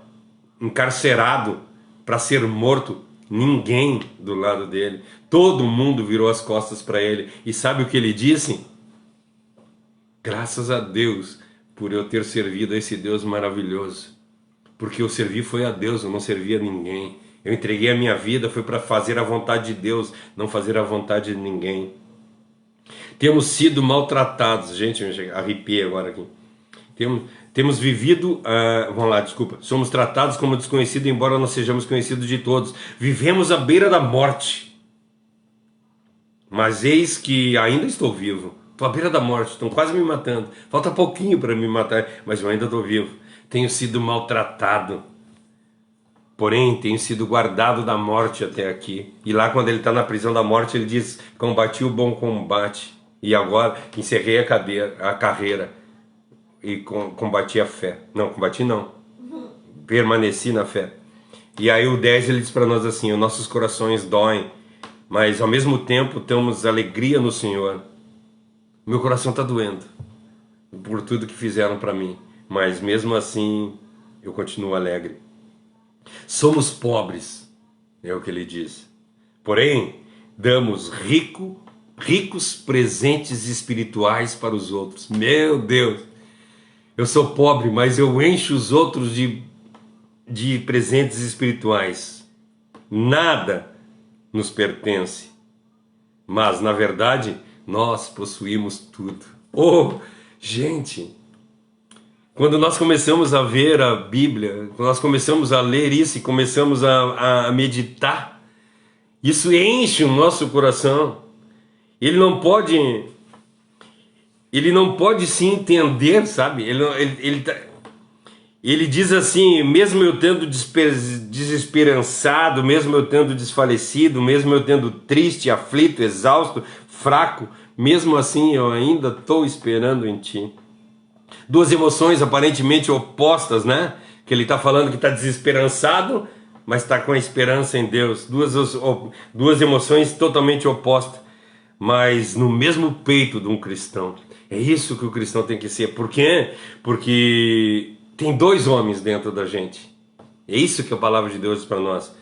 encarcerado para ser morto, ninguém do lado dele, todo mundo virou as costas para ele. E sabe o que ele disse? Graças a Deus por eu ter servido a esse Deus maravilhoso, porque eu servi foi a Deus, eu não servi a ninguém. Eu entreguei a minha vida, foi para fazer a vontade de Deus, não fazer a vontade de ninguém. Temos sido maltratados, gente, eu arrepiei agora aqui. Temos vivido, vamos lá, desculpa, somos tratados como desconhecidos, embora não sejamos conhecidos de todos. Vivemos à beira da morte, mas eis que ainda estou vivo. Estou à beira da morte, estão quase me matando. Falta pouquinho para me matar, mas eu ainda estou vivo. Tenho sido maltratado, porém tenho sido guardado da morte até aqui. E lá quando ele está na prisão da morte, ele diz, combati o bom combate, e agora encerrei a carreira. E combati a fé. Não, combati não. Permaneci na fé. E aí o 10 ele diz para nós assim, os nossos corações doem, mas ao mesmo tempo temos alegria no Senhor. Meu coração está doendo por tudo que fizeram para mim, mas mesmo assim eu continuo alegre. Somos pobres, é o que ele diz. Porém, damos ricos presentes espirituais para os outros. Meu Deus! Eu sou pobre, mas eu encho os outros de presentes espirituais. Nada nos pertence. Mas, na verdade, nós possuímos tudo. Oh, gente! Quando nós começamos a ver a Bíblia, quando nós começamos a ler isso e começamos a meditar, isso enche o nosso coração. Ele não pode se entender, sabe? Ele diz assim, mesmo eu tendo desesperançado, mesmo eu tendo desfalecido, mesmo eu tendo triste, aflito, exausto, fraco, mesmo assim eu ainda estou esperando em ti. Duas emoções aparentemente opostas, né? Que ele está falando que está desesperançado, mas está com a esperança em Deus. Duas emoções totalmente opostas, mas no mesmo peito de um cristão. É isso que o cristão tem que ser. Por quê? Porque tem dois homens dentro da gente. É isso que a palavra de Deus diz para nós.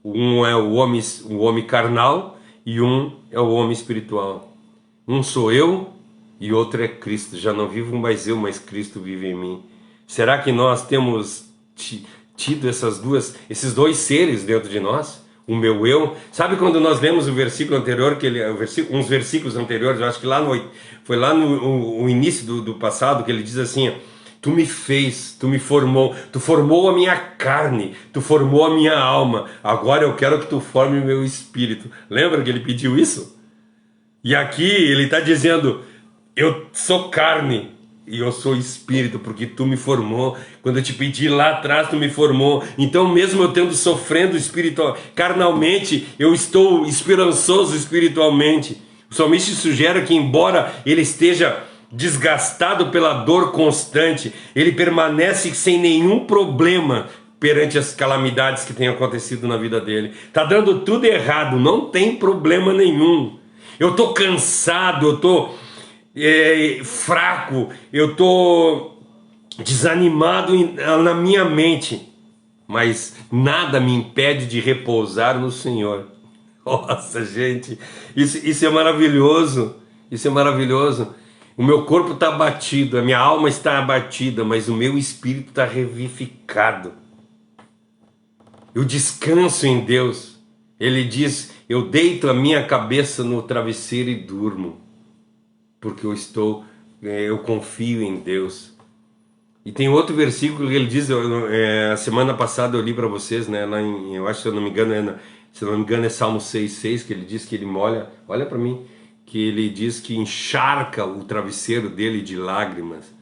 Um é o homem carnal e um é o homem espiritual. Um sou eu e outro é Cristo. Já não vivo mais eu, mas Cristo vive em mim. Será que nós temos tido esses dois seres dentro de nós? O meu eu. Sabe quando nós lemos o versículo anterior, uns versículos anteriores, eu acho que foi lá no início do passado, que ele diz assim, tu me fez, tu me formou, tu formou a minha carne, tu formou a minha alma, agora eu quero que tu forme o meu espírito. Lembra que ele pediu isso? E aqui ele está dizendo, eu sou carne e eu sou espírito, porque tu me formou. Quando eu te pedi lá atrás, tu me formou. Então mesmo eu tendo sofrendo carnalmente, eu estou esperançoso espiritualmente. O salmista sugere que embora ele esteja desgastado pela dor constante, ele permanece sem nenhum problema perante as calamidades que têm acontecido na vida dele. Está dando tudo errado, não tem problema nenhum. Eu estou cansado, eu estou fraco, eu estou desanimado na minha mente, mas nada me impede de repousar no Senhor. Nossa, gente, isso é maravilhoso, isso é maravilhoso. O meu corpo está abatido, a minha alma está abatida, mas o meu espírito está revivificado. Eu descanso em Deus. Ele diz, eu deito a minha cabeça no travesseiro e durmo, porque eu confio em Deus. E tem outro versículo que ele diz, a semana passada eu li para vocês, né, eu acho, se eu não me engano é Salmo 6,6, que ele diz que ele olha para mim, que ele diz que encharca o travesseiro dele de lágrimas.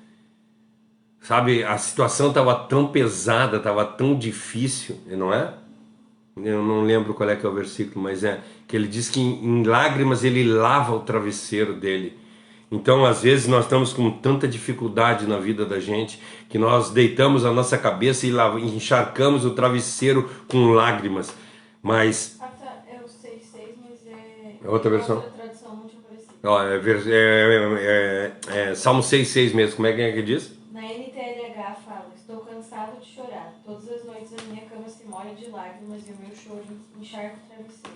Sabe, a situação estava tão pesada, estava tão difícil, não é? Eu não lembro qual é que é o versículo, mas é que ele diz que em lágrimas ele lava o travesseiro dele. Então, às vezes, nós estamos com tanta dificuldade na vida da gente que nós deitamos a nossa cabeça e encharcamos o travesseiro com lágrimas. Mas... é o 6,6, mas é outra versão? Outra tradução não tinha aparecido. Ó, Salmo 6,6 mesmo. Como é que diz? Na NTLH fala, estou cansado de chorar. Todas as noites a minha cama se molha de lágrimas e o meu choro encharca o travesseiro.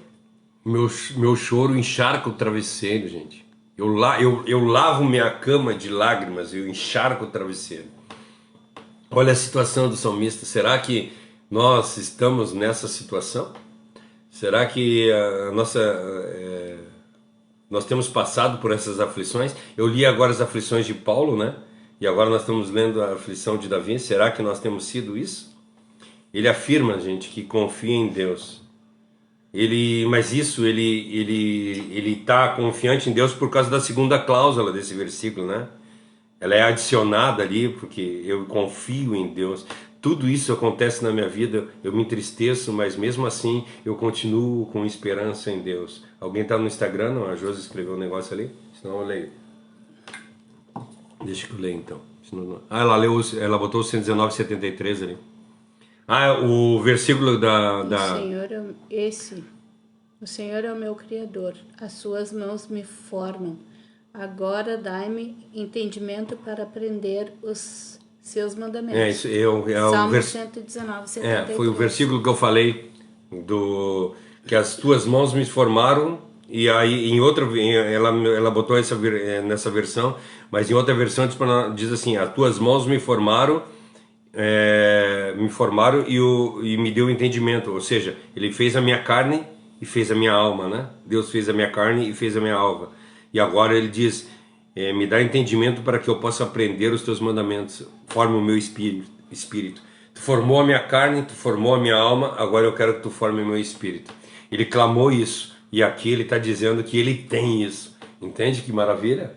Meu choro encharca o travesseiro, gente. Eu lavo minha cama de lágrimas, eu encharco o travesseiro. Olha a situação do salmista. Será que nós estamos nessa situação? Será que nós temos passado por essas aflições? Eu li agora as aflições de Paulo, né? E agora nós estamos lendo a aflição de Davi. Será que nós temos sido isso? Ele afirma, gente, que confia em Deus. Mas isso, ele está confiante em Deus por causa da segunda cláusula desse versículo, né? Ela é adicionada ali, porque eu confio em Deus. Tudo isso acontece na minha vida, eu me entristeço, mas mesmo assim eu continuo com esperança em Deus. Alguém está no Instagram? Não, a Josi escreveu um negócio ali? Senão eu leio. Deixa que eu leio então. Ela botou o 119,73 ali. O versículo da... O Senhor é o meu Criador, as suas mãos me formam. Agora dai-me entendimento para aprender os seus mandamentos. Salmo 119, 73. Foi o versículo que eu falei, que as tuas mãos me formaram, e aí em outra, ela botou nessa versão, mas em outra versão diz assim, as tuas mãos me formaram, e me deu entendimento, ou seja, ele fez a minha carne e fez a minha alma, né? Deus fez a minha carne e fez a minha alma. E agora ele diz, me dá entendimento para que eu possa aprender os teus mandamentos, forma o meu espírito. Tu formou a minha carne, tu formou a minha alma, agora eu quero que tu forme o meu espírito. Ele clamou isso, e aqui ele está dizendo que ele tem isso. Entende que maravilha?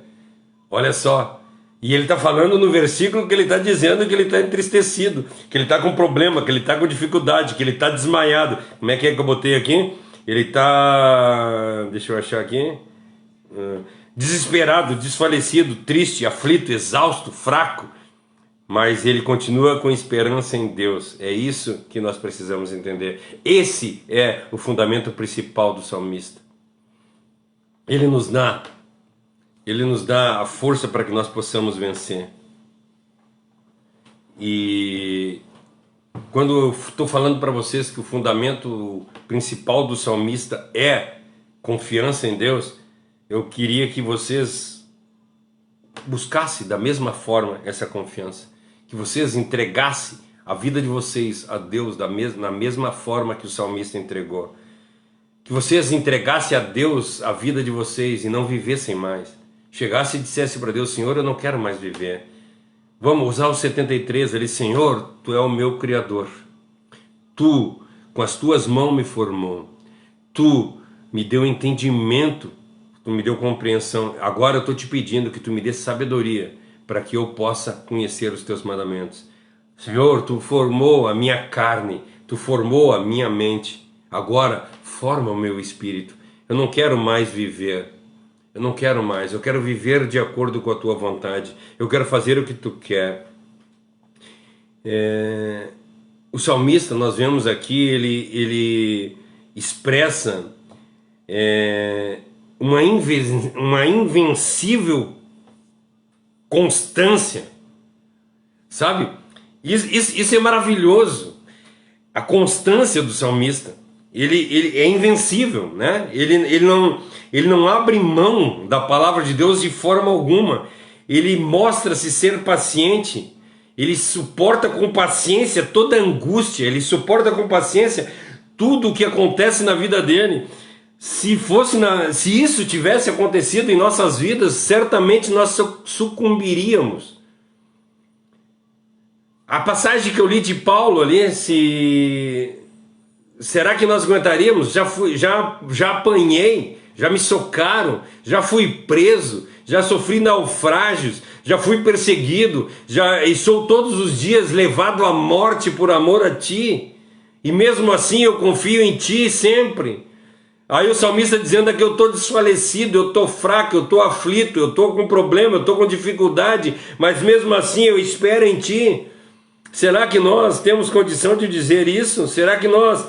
Olha só. E ele está falando no versículo que ele está dizendo que ele está entristecido, que ele está com problema, que ele está com dificuldade, que ele está desmaiado. Como é que eu botei aqui? Ele está... Deixa eu achar aqui... desesperado, desfalecido, triste, aflito, exausto, fraco, mas ele continua com esperança em Deus. É isso que nós precisamos entender. Esse é o fundamento principal do salmista. Ele nos dá a força para que nós possamos vencer. E quando eu estou falando para vocês que o fundamento principal do salmista é confiança em Deus, eu queria que vocês buscassem da mesma forma essa confiança, que vocês entregassem a vida de vocês a Deus na mesma forma que o salmista entregou, que vocês entregassem a Deus a vida de vocês e não vivessem mais, chegassem e dissessem para Deus, Senhor, eu não quero mais viver. Vamos usar o 73 ali, Senhor, Tu é o meu Criador, Tu com as Tuas mãos me formou, Tu me deu entendimento, Tu me deu compreensão. Agora eu estou te pedindo que Tu me dê sabedoria para que eu possa conhecer os Teus mandamentos. Senhor, Tu formou a minha carne, Tu formou a minha mente. Agora forma o meu espírito. Eu não quero mais viver. Eu não quero mais. Eu quero viver de acordo com a Tua vontade. Eu quero fazer o que Tu quer. O salmista, nós vemos aqui, ele expressa uma invencível constância, sabe? Isso é maravilhoso. A constância do salmista, ele é invencível, né? Ele não abre mão da palavra de Deus de forma alguma. Ele mostra-se ser paciente. Ele suporta com paciência toda angústia. Ele suporta com paciência tudo o que acontece na vida dele. Se isso tivesse acontecido em nossas vidas, certamente nós sucumbiríamos. A passagem que eu li de Paulo ali, será que nós aguentaríamos? Já apanhei, já me socaram, já fui preso, já sofri naufrágios, já fui perseguido, e sou todos os dias levado à morte por amor a Ti, e mesmo assim eu confio em Ti sempre. Aí o salmista dizendo que eu estou desfalecido, eu estou fraco, eu estou aflito, eu estou com problema, eu estou com dificuldade, mas mesmo assim eu espero em Ti. Será que nós temos condição de dizer isso? Será que nós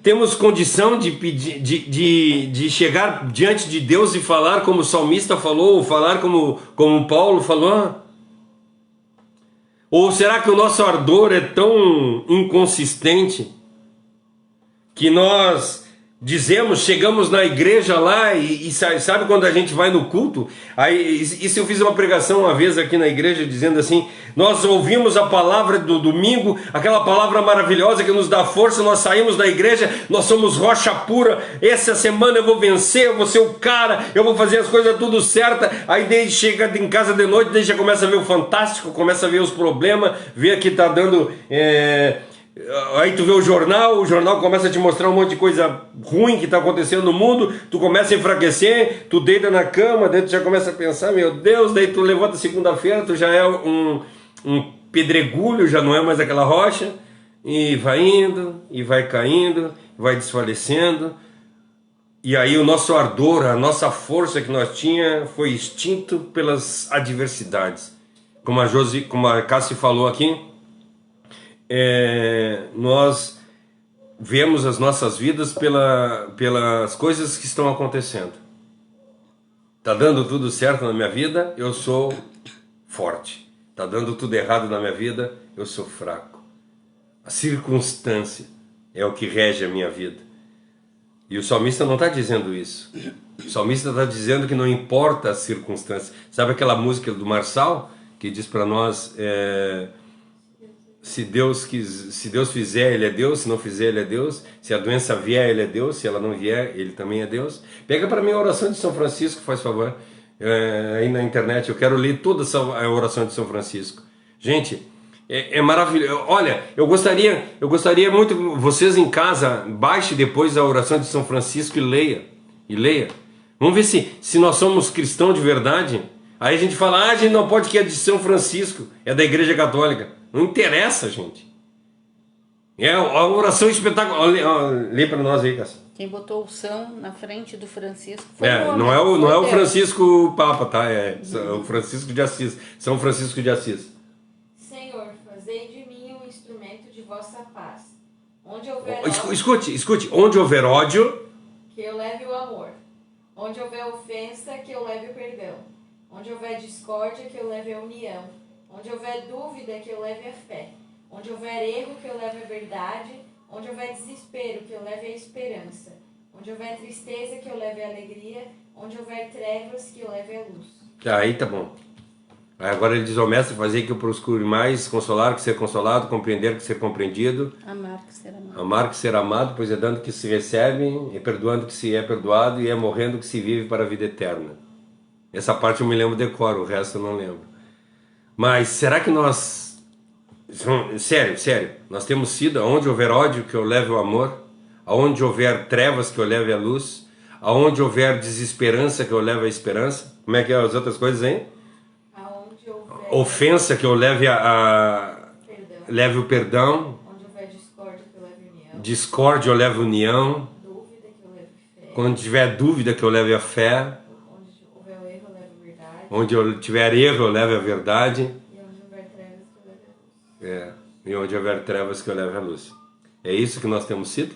temos condição de pedir, de chegar diante de Deus e falar como o salmista falou, ou falar como Paulo falou? Ou será que o nosso ardor é tão inconsistente que nós dizemos, chegamos na igreja lá e sabe quando a gente vai no culto? Aí, isso eu fiz uma pregação uma vez aqui na igreja dizendo assim: nós ouvimos a palavra do domingo, aquela palavra maravilhosa que nos dá força, nós saímos da igreja, nós somos rocha pura, essa semana eu vou vencer, eu vou ser o cara, eu vou fazer as coisas tudo certa. Aí daí chega em casa de noite, daí já começa a ver o fantástico, começa a ver os problemas, vê que tá dando... Aí tu vê o jornal começa a te mostrar um monte de coisa ruim que está acontecendo no mundo, tu começa a enfraquecer, tu deita na cama, daí tu já começa a pensar, meu Deus, daí tu levanta segunda-feira, tu já é um pedregulho, já não é mais aquela rocha, e vai indo, e vai caindo, vai desfalecendo, e aí o nosso ardor, a nossa força que nós tinha foi extinto pelas adversidades. Como a Cassi falou aqui, nós vemos as nossas vidas pelas coisas que estão acontecendo. Tá dando tudo certo na minha vida, eu sou forte. Tá dando tudo errado na minha vida, eu sou fraco. A circunstância é o que rege a minha vida. E o salmista não está dizendo isso. O salmista está dizendo que não importa as circunstâncias. Sabe aquela música do Marçal que diz para nós... Se Deus fizer, Ele é Deus. Se não fizer, Ele é Deus. Se a doença vier, Ele é Deus. Se ela não vier, Ele também é Deus. Pega para mim a oração de São Francisco, faz favor, aí na internet. Eu quero ler toda essa oração de São Francisco. Gente, é maravilhoso. Olha, eu gostaria muito, vocês em casa, baixe depois a oração de São Francisco e leia. Vamos ver se nós somos cristãos de verdade. Aí a gente fala, a gente não pode, que é de São Francisco, é da Igreja Católica. Não interessa, gente. É a oração espetacular. Lê para nós aí, Cássio. Quem botou o São na frente do Francisco foi não é o Francisco Papa, tá? É o Francisco de Assis. São Francisco de Assis. Senhor, fazei de mim um instrumento de vossa paz. Onde houver Escute. Onde houver ódio, que eu leve o amor. Onde houver ofensa, que eu leve o perdão. Onde houver discórdia, que eu leve a união. Onde houver dúvida, que eu leve a fé. Onde houver erro, que eu leve a verdade. Onde houver desespero, que eu leve a esperança. Onde houver tristeza, que eu leve a alegria. Onde houver trevas, que eu leve a luz. Aí tá bom. Aí agora ele diz ao mestre: fazer que eu procure mais, consolar que ser consolado, compreender que ser compreendido, amar que ser amado. Amar que ser amado, pois é dando que se recebe, é perdoando que se é perdoado, e é morrendo que se vive para a vida eterna. Essa parte eu me lembro de cor, o resto eu não lembro. Mas será que nós... Sério, nós temos sido, aonde houver ódio, que eu leve o amor, aonde houver trevas, que eu leve a luz, aonde houver desesperança, que eu leve a esperança. Como é que é as outras coisas, hein? Aonde houver... Ofensa, que eu leve leve o perdão. Onde houver discórdia, que eu leve a união. Discórdia, eu levo união. Dúvida, que eu leve fé. Quando tiver dúvida, que eu leve a fé. Onde eu tiver erro, eu levo a verdade. E onde houver trevas, que eu leve a luz. E onde houver trevas, que eu leve a luz. É isso que nós temos sido?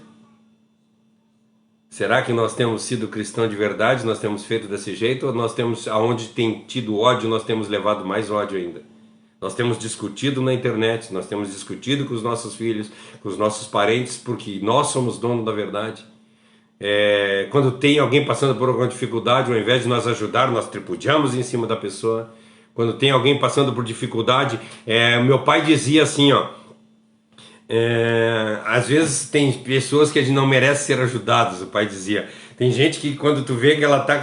Será que nós temos sido cristãos de verdade? Nós temos feito desse jeito? Ou nós temos, aonde tem tido ódio, nós temos levado mais ódio ainda? Nós temos discutido na internet, nós temos discutido com os nossos filhos, com os nossos parentes, porque nós somos donos da verdade. Quando tem alguém passando por alguma dificuldade, ao invés de nós ajudar, nós tripudiamos em cima da pessoa. Quando tem alguém passando por dificuldade, meu pai dizia assim, às vezes tem pessoas que a gente não merece ser ajudadas, o pai dizia. Tem gente que quando tu vê que ela tá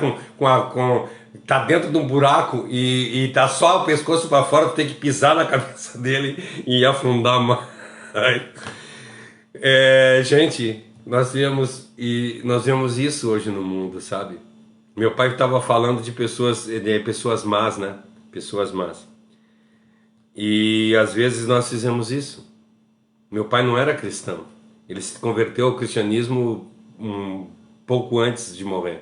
tá dentro de um buraco e tá só o pescoço para fora, tu tem que pisar na cabeça dele e afundar mais. Gente, nós vemos isso hoje no mundo, sabe? Meu pai estava falando de pessoas más, né? Pessoas más. E às vezes nós fizemos isso. Meu pai não era cristão. Ele se converteu ao cristianismo um pouco antes de morrer.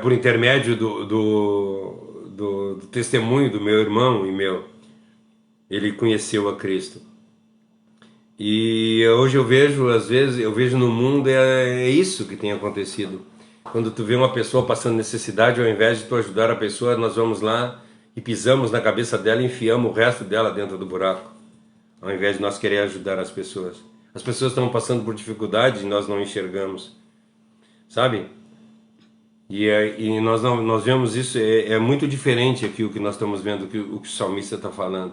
Por intermédio do testemunho do meu irmão e meu. Ele conheceu a Cristo. E hoje eu vejo, às vezes, no mundo, é isso que tem acontecido. Quando tu vê uma pessoa passando necessidade, ao invés de tu ajudar a pessoa, nós vamos lá e pisamos na cabeça dela e enfiamos o resto dela dentro do buraco. Ao invés de nós querer ajudar as pessoas. As pessoas estão passando por dificuldade e nós não enxergamos. sabe? E nós vemos isso, é muito diferente aqui o que nós estamos vendo, o que o salmista está falando.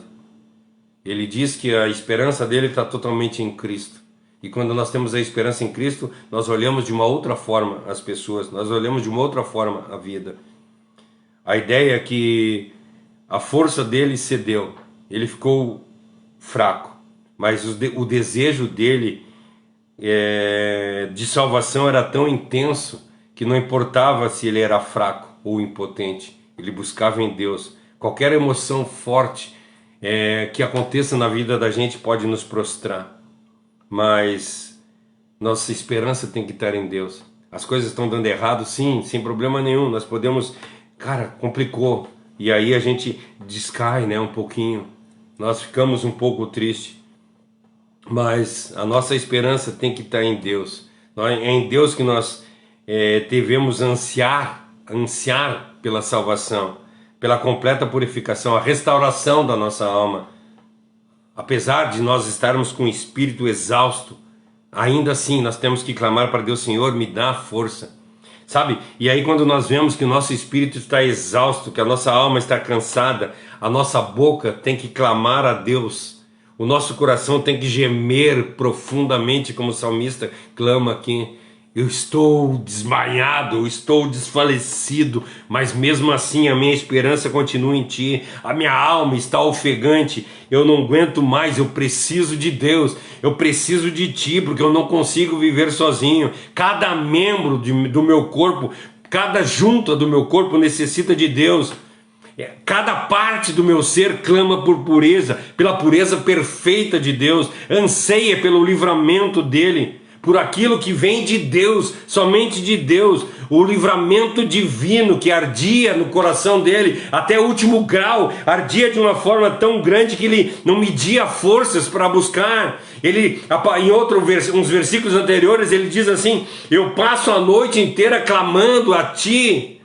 Ele diz que a esperança dele está totalmente em Cristo. E quando nós temos a esperança em Cristo, nós olhamos de uma outra forma as pessoas, nós olhamos de uma outra forma a vida. A ideia é que a força dele cedeu, ele ficou fraco, mas o desejo dele de salvação era tão intenso que não importava se ele era fraco ou impotente, ele buscava em Deus. Qualquer emoção forte que aconteça na vida da gente pode nos prostrar, mas nossa esperança tem que estar em Deus. As coisas estão dando errado, sim, sem problema nenhum, nós podemos, cara, complicou, e aí a gente descai, né, um pouquinho, nós ficamos um pouco tristes, mas a nossa esperança tem que estar em Deus. É em Deus que nós devemos ansiar pela salvação, pela completa purificação, a restauração da nossa alma. Apesar de nós estarmos com o espírito exausto, ainda assim nós temos que clamar para Deus: Senhor, me dá força, sabe? E aí quando nós vemos que o nosso espírito está exausto, que a nossa alma está cansada, a nossa boca tem que clamar a Deus, o nosso coração tem que gemer profundamente, como o salmista clama aqui: eu estou desmaiado, eu estou desfalecido, mas mesmo assim a minha esperança continua em Ti, a minha alma está ofegante, eu não aguento mais, eu preciso de Deus, eu preciso de Ti, porque eu não consigo viver sozinho. Cada membro do meu corpo, cada junta do meu corpo necessita de Deus. Cada parte do meu ser clama por pureza, pela pureza perfeita de Deus, anseia pelo livramento dele, por aquilo que vem de Deus, somente de Deus, o livramento divino que ardia no coração dele até o último grau, ardia de uma forma tão grande que ele não media forças para buscar. Ele, em uns versículos anteriores, ele diz assim: eu passo a noite inteira clamando a Ti,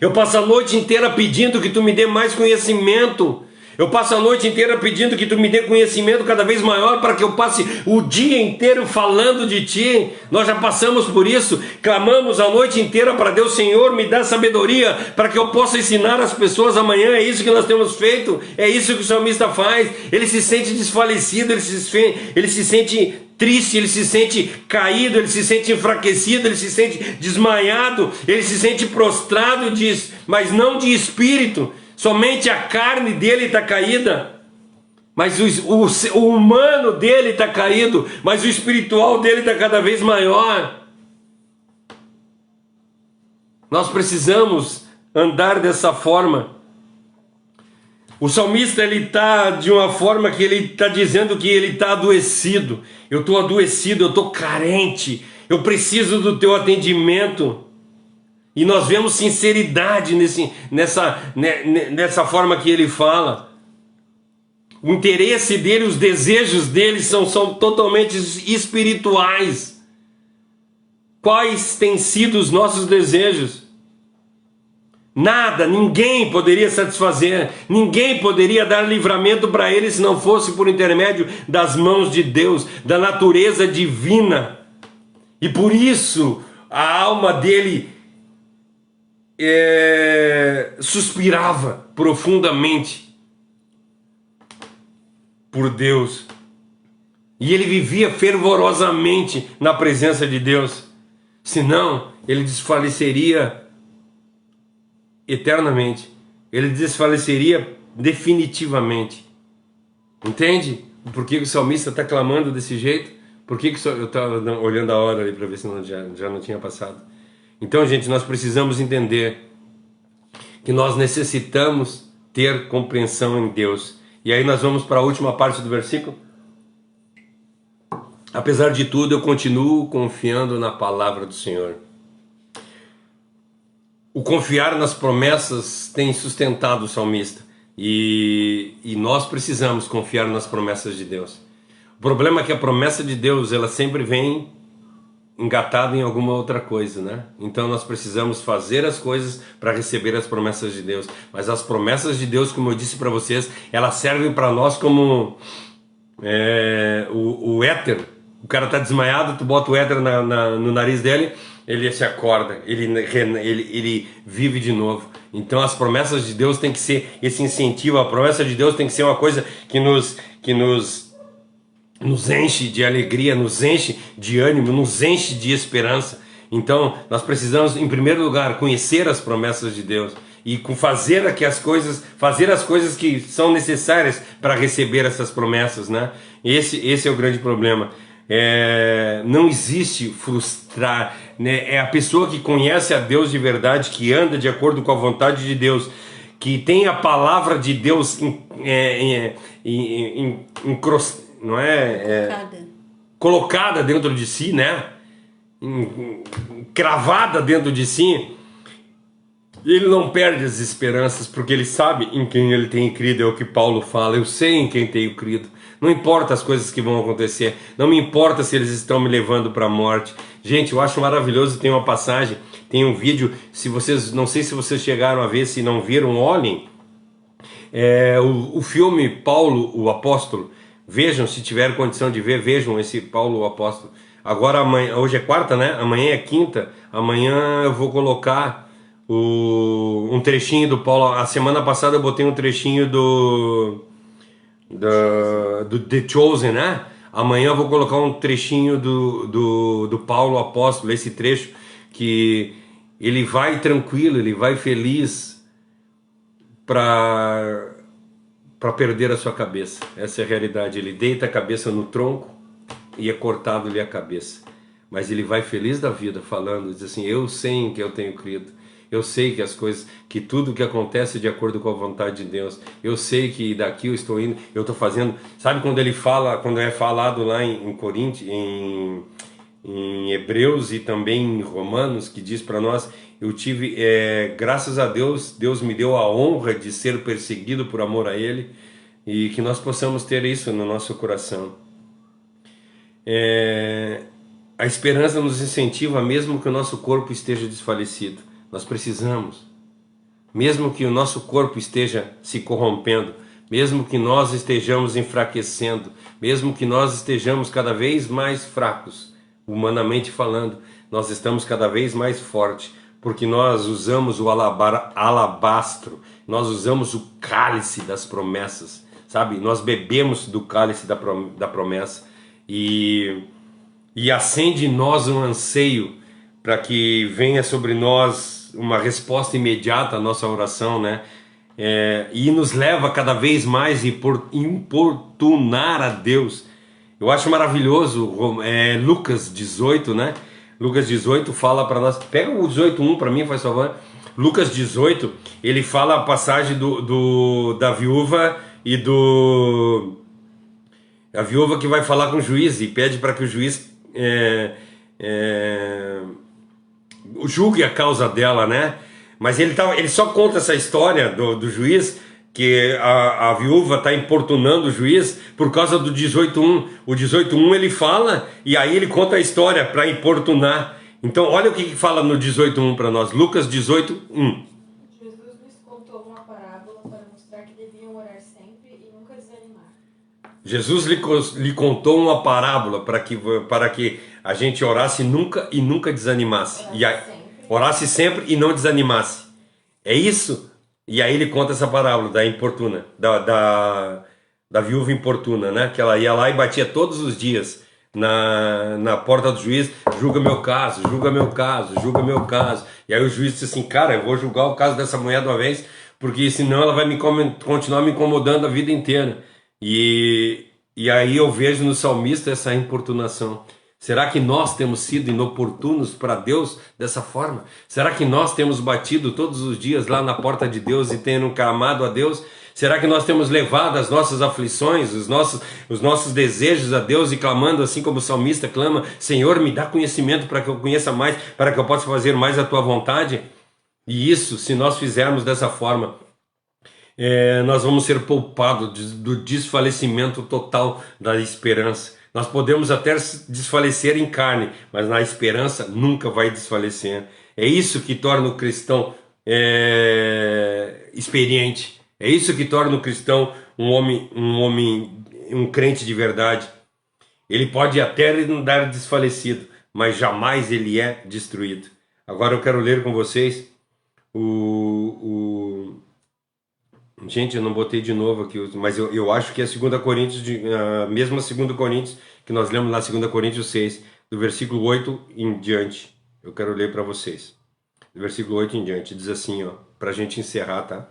eu passo a noite inteira pedindo que Tu me dê mais conhecimento. Eu passo a noite inteira pedindo que Tu me dê conhecimento cada vez maior, para que eu passe o dia inteiro falando de Ti. Nós já passamos por isso, clamamos a noite inteira para Deus: Senhor, me dá sabedoria para que eu possa ensinar as pessoas amanhã. É isso que nós temos feito, é isso que o salmista faz. Ele se sente desfalecido, ele se sente triste, ele se sente caído, ele se sente enfraquecido, ele se sente desmaiado, ele se sente prostrado, mas não de espírito. Somente a carne dele está caída, mas o humano dele está caído, mas o espiritual dele está cada vez maior. Nós precisamos andar dessa forma. O salmista, ele está de uma forma que ele está dizendo que ele está adoecido. Eu estou adoecido, eu estou carente, eu preciso do Teu atendimento. E nós vemos sinceridade nessa forma que ele fala. O interesse dele, os desejos dele são totalmente espirituais. Quais têm sido os nossos desejos? Nada, ninguém poderia satisfazer, ninguém poderia dar livramento para ele se não fosse por intermédio das mãos de Deus, da natureza divina. E por isso a alma dele suspirava profundamente por Deus, e ele vivia fervorosamente na presença de Deus, senão ele desfaleceria eternamente, ele desfaleceria definitivamente. Entende por que o salmista está clamando desse jeito? Por que eu estava olhando a hora ali para ver se já não tinha passado? Então, gente, nós precisamos entender que nós necessitamos ter compreensão em Deus. E aí nós vamos para a última parte do versículo. Apesar de tudo, eu continuo confiando na palavra do Senhor. O confiar nas promessas tem sustentado o salmista. E nós precisamos confiar nas promessas de Deus. O problema é que a promessa de Deus, ela sempre vem engatada em alguma outra coisa, né? Então nós precisamos fazer as coisas para receber as promessas de Deus. Mas as promessas de Deus, como eu disse para vocês, elas servem para nós como o éter. O cara está desmaiado, tu bota o éter no nariz dele ele se acorda, ele vive de novo. Então as promessas de Deus tem que ser esse incentivo, a promessa de Deus tem que ser uma coisa que nos enche de alegria, nos enche de ânimo, nos enche de esperança. Então nós precisamos, em primeiro lugar, conhecer as promessas de Deus e fazer as coisas que são necessárias para receber essas promessas, né? Esse é o grande problema. Não existe frustrar, né? É a pessoa que conhece a Deus de verdade, que anda de acordo com a vontade de Deus, que tem a palavra de Deus colocada dentro de si, né? Cravada dentro de si. Ele não perde as esperanças, porque ele sabe em quem ele tem crido. É o que Paulo fala: eu sei em quem tenho crido. Não importa as coisas que vão acontecer, não me importa se eles estão me levando para a morte. Gente, eu acho maravilhoso. Tem uma passagem, tem um vídeo, não sei se vocês chegaram a ver, se não viram, olhem. O filme Paulo o Apóstolo. Vejam, se tiver condição de ver, vejam esse Paulo o Apóstolo. Agora, hoje é quarta, né? Amanhã é quinta. Amanhã eu vou colocar um trechinho do Paulo. A semana passada eu botei um trechinho do The Chosen, né? Amanhã eu vou colocar um trechinho do Paulo Apóstolo, esse trecho que ele vai tranquilo, ele vai feliz para perder a sua cabeça. Essa é a realidade. Ele deita a cabeça no tronco e é cortado-lhe a cabeça. Mas ele vai feliz da vida, falando, diz assim: eu sei em que eu tenho crido. Eu sei que tudo que acontece é de acordo com a vontade de Deus. Eu sei que daqui eu estou indo, eu estou fazendo. Sabe quando ele fala, quando é falado lá em Coríntios, em Hebreus e também em Romanos, que diz para nós: eu tive, graças a Deus, Deus me deu a honra de ser perseguido por amor a Ele, e que nós possamos ter isso no nosso coração. A esperança nos incentiva, mesmo que o nosso corpo esteja desfalecido. Nós precisamos, mesmo que o nosso corpo esteja se corrompendo, mesmo que nós estejamos enfraquecendo, mesmo que nós estejamos cada vez mais fracos, humanamente falando, nós estamos cada vez mais fortes, porque nós usamos o alabastro, nós usamos o cálice das promessas, sabe? Nós bebemos do cálice da promessa e acende em nós um anseio para que venha sobre nós uma resposta imediata à nossa oração, né? E nos leva cada vez mais a importunar a Deus. Eu acho maravilhoso Lucas 18, né? Lucas 18 fala para nós. Pega o 18:1 para mim, faz favor. Lucas 18, ele fala a passagem da viúva e a viúva que vai falar com o juiz e pede para que o juiz julgue a causa dela, né? Mas ele só conta essa história do juiz, que a viúva está importunando o juiz por causa do 18:1. O 18:1 ele fala e aí ele conta a história para importunar. Então olha o que fala no 18:1 para nós. Lucas 18:1. Jesus lhes contou uma parábola para mostrar que deviam orar sempre e nunca desanimar. Jesus lhe contou uma parábola para que a gente orasse nunca e nunca desanimasse. Orasse sempre e não desanimasse. É isso? E aí ele conta essa parábola da importuna, da viúva importuna, né? Que ela ia lá e batia todos os dias na porta do juiz: julga meu caso, julga meu caso, julga meu caso. E aí o juiz disse assim: cara, eu vou julgar o caso dessa mulher de uma vez, porque senão ela vai continuar me incomodando a vida inteira. E aí eu vejo no salmista essa importunação. Será que nós temos sido inoportunos para Deus dessa forma? Será que nós temos batido todos os dias lá na porta de Deus e tendo clamado a Deus? Será que nós temos levado as nossas aflições, os nossos desejos a Deus e clamando assim como o salmista clama: Senhor, me dá conhecimento para que eu conheça mais, para que eu possa fazer mais a Tua vontade? E isso, se nós fizermos dessa forma, nós vamos ser poupados do desfalecimento total da esperança. Nós podemos até desfalecer em carne, mas na esperança nunca vai desfalecer. É isso que torna o cristão experiente. É isso que torna o cristão um crente de verdade. Ele pode até andar desfalecido, mas jamais ele é destruído. Agora eu quero ler com vocês Gente, eu não botei de novo aqui, mas eu acho que é 2 Coríntios, a mesma 2 Coríntios que nós lemos lá, 2 Coríntios 6, do versículo 8 em diante. Eu quero ler para vocês. Do versículo 8 em diante, diz assim, ó, para a gente encerrar, tá?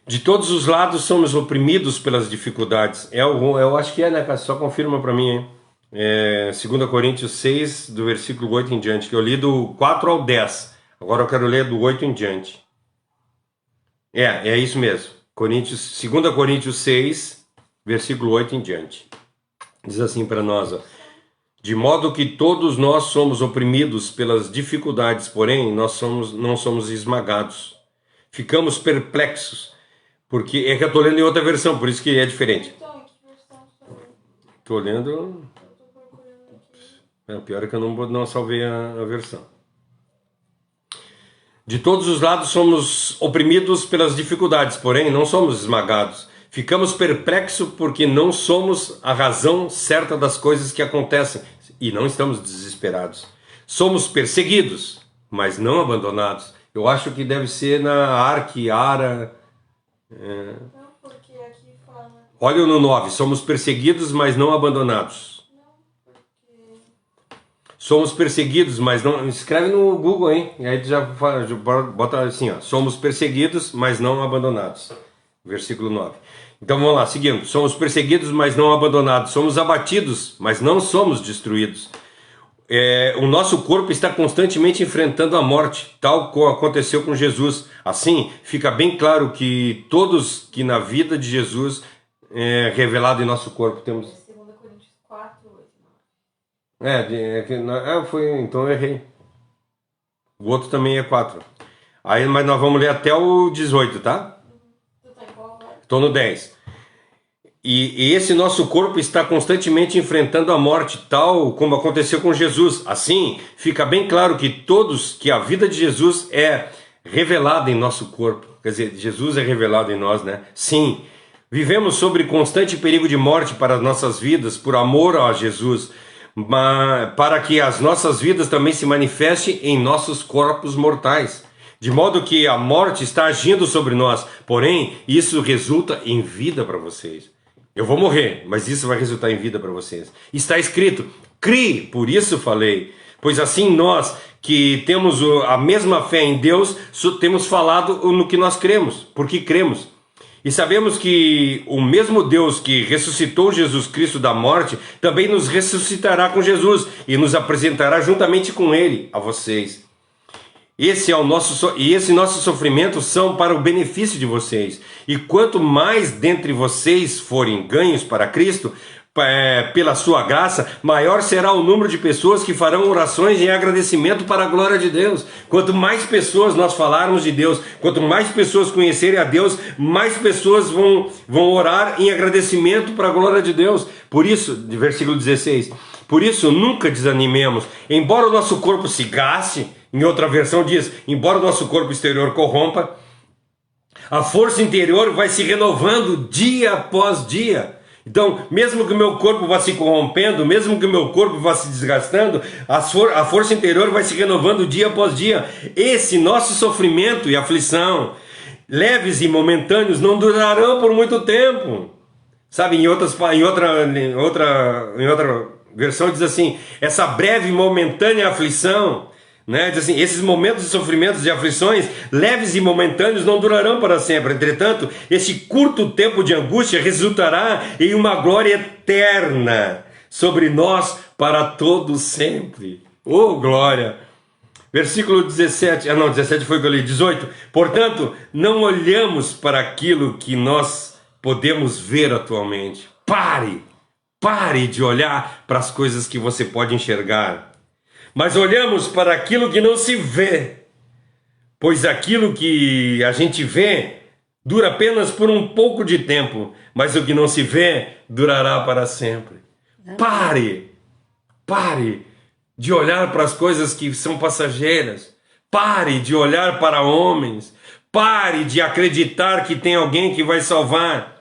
De todos os lados somos oprimidos pelas dificuldades. Eu acho que é, né, cara? Só confirma para mim, hein? 2 Coríntios 6, do versículo 8 em diante, que eu li do 4 ao 10. Agora eu quero ler do 8 em diante. É isso mesmo. 2 Coríntios 6, versículo 8 em diante. Diz assim para nós, ó, de modo que todos nós somos oprimidos pelas dificuldades, porém não somos esmagados. Ficamos perplexos, porque é que eu estou lendo em outra versão, por isso que é diferente. Estou lendo... O pior é que eu não salvei a versão. De todos os lados somos oprimidos pelas dificuldades, porém não somos esmagados. Ficamos perplexos porque não somos a razão certa das coisas que acontecem e não estamos desesperados. Somos perseguidos, mas não abandonados. Eu acho que deve ser na Ara. Não, porque aqui fala... Olha no 9, somos perseguidos, mas não abandonados. Somos perseguidos, mas não... Escreve no Google, hein? E aí tu já bota assim, ó. Somos perseguidos, mas não abandonados. Versículo 9. Então vamos lá, seguindo. Somos perseguidos, mas não abandonados. Somos abatidos, mas não somos destruídos. O nosso corpo está constantemente enfrentando a morte, tal como aconteceu com Jesus. Assim, fica bem claro que todos que na vida de Jesus é revelado em nosso corpo temos... 2 Coríntios 4, 8, 9. Então eu errei. O outro também é 4. Aí, mas nós vamos ler até o 18, tá? Tu tá em qual agora? Estou no 10. E esse nosso corpo está constantemente enfrentando a morte, tal como aconteceu com Jesus. Assim, fica bem claro que a vida de Jesus é revelada em nosso corpo. Quer dizer, Jesus é revelado em nós, né? Sim, vivemos sob constante perigo de morte para as nossas vidas, por amor a Jesus, para que as nossas vidas também se manifestem em nossos corpos mortais. De modo que a morte está agindo sobre nós, porém, isso resulta em vida para vocês. Eu vou morrer, mas isso vai resultar em vida para vocês. Está escrito, crie, por isso falei. Pois assim nós, que temos a mesma fé em Deus, temos falado no que nós cremos, porque cremos. E sabemos que o mesmo Deus que ressuscitou Jesus Cristo da morte, também nos ressuscitará com Jesus e nos apresentará juntamente com Ele a vocês. Esse nosso sofrimento são para o benefício de vocês. E quanto mais dentre vocês forem ganhos para Cristo, pela sua graça, maior será o número de pessoas que farão orações em agradecimento para a glória de Deus. Quanto mais pessoas nós falarmos de Deus, quanto mais pessoas conhecerem a Deus, mais pessoas vão orar em agradecimento para a glória de Deus. Por isso, versículo 16, por isso nunca desanimemos, embora o nosso corpo se gaste. Em outra versão diz, embora o nosso corpo exterior corrompa, a força interior vai se renovando dia após dia. Então, mesmo que o meu corpo vá se corrompendo, mesmo que o meu corpo vá se desgastando, a força interior vai se renovando dia após dia. Esse nosso sofrimento e aflição, leves e momentâneos, não durarão por muito tempo. Sabe, em outra versão diz assim, essa breve e momentânea aflição, né? Diz assim, esses momentos de sofrimentos e aflições leves e momentâneos não durarão para sempre. Entretanto, esse curto tempo de angústia resultará em uma glória eterna sobre nós para todo sempre. Oh, glória! Versículo 17, 17 foi o que eu li, 18. Portanto, não olhamos para aquilo que nós podemos ver atualmente. Pare de olhar para as coisas que você pode enxergar. Mas olhamos para aquilo que não se vê, pois aquilo que a gente vê dura apenas por um pouco de tempo, mas o que não se vê durará para sempre. Pare de olhar para as coisas que são passageiras, pare de olhar para homens, pare de acreditar que tem alguém que vai salvar.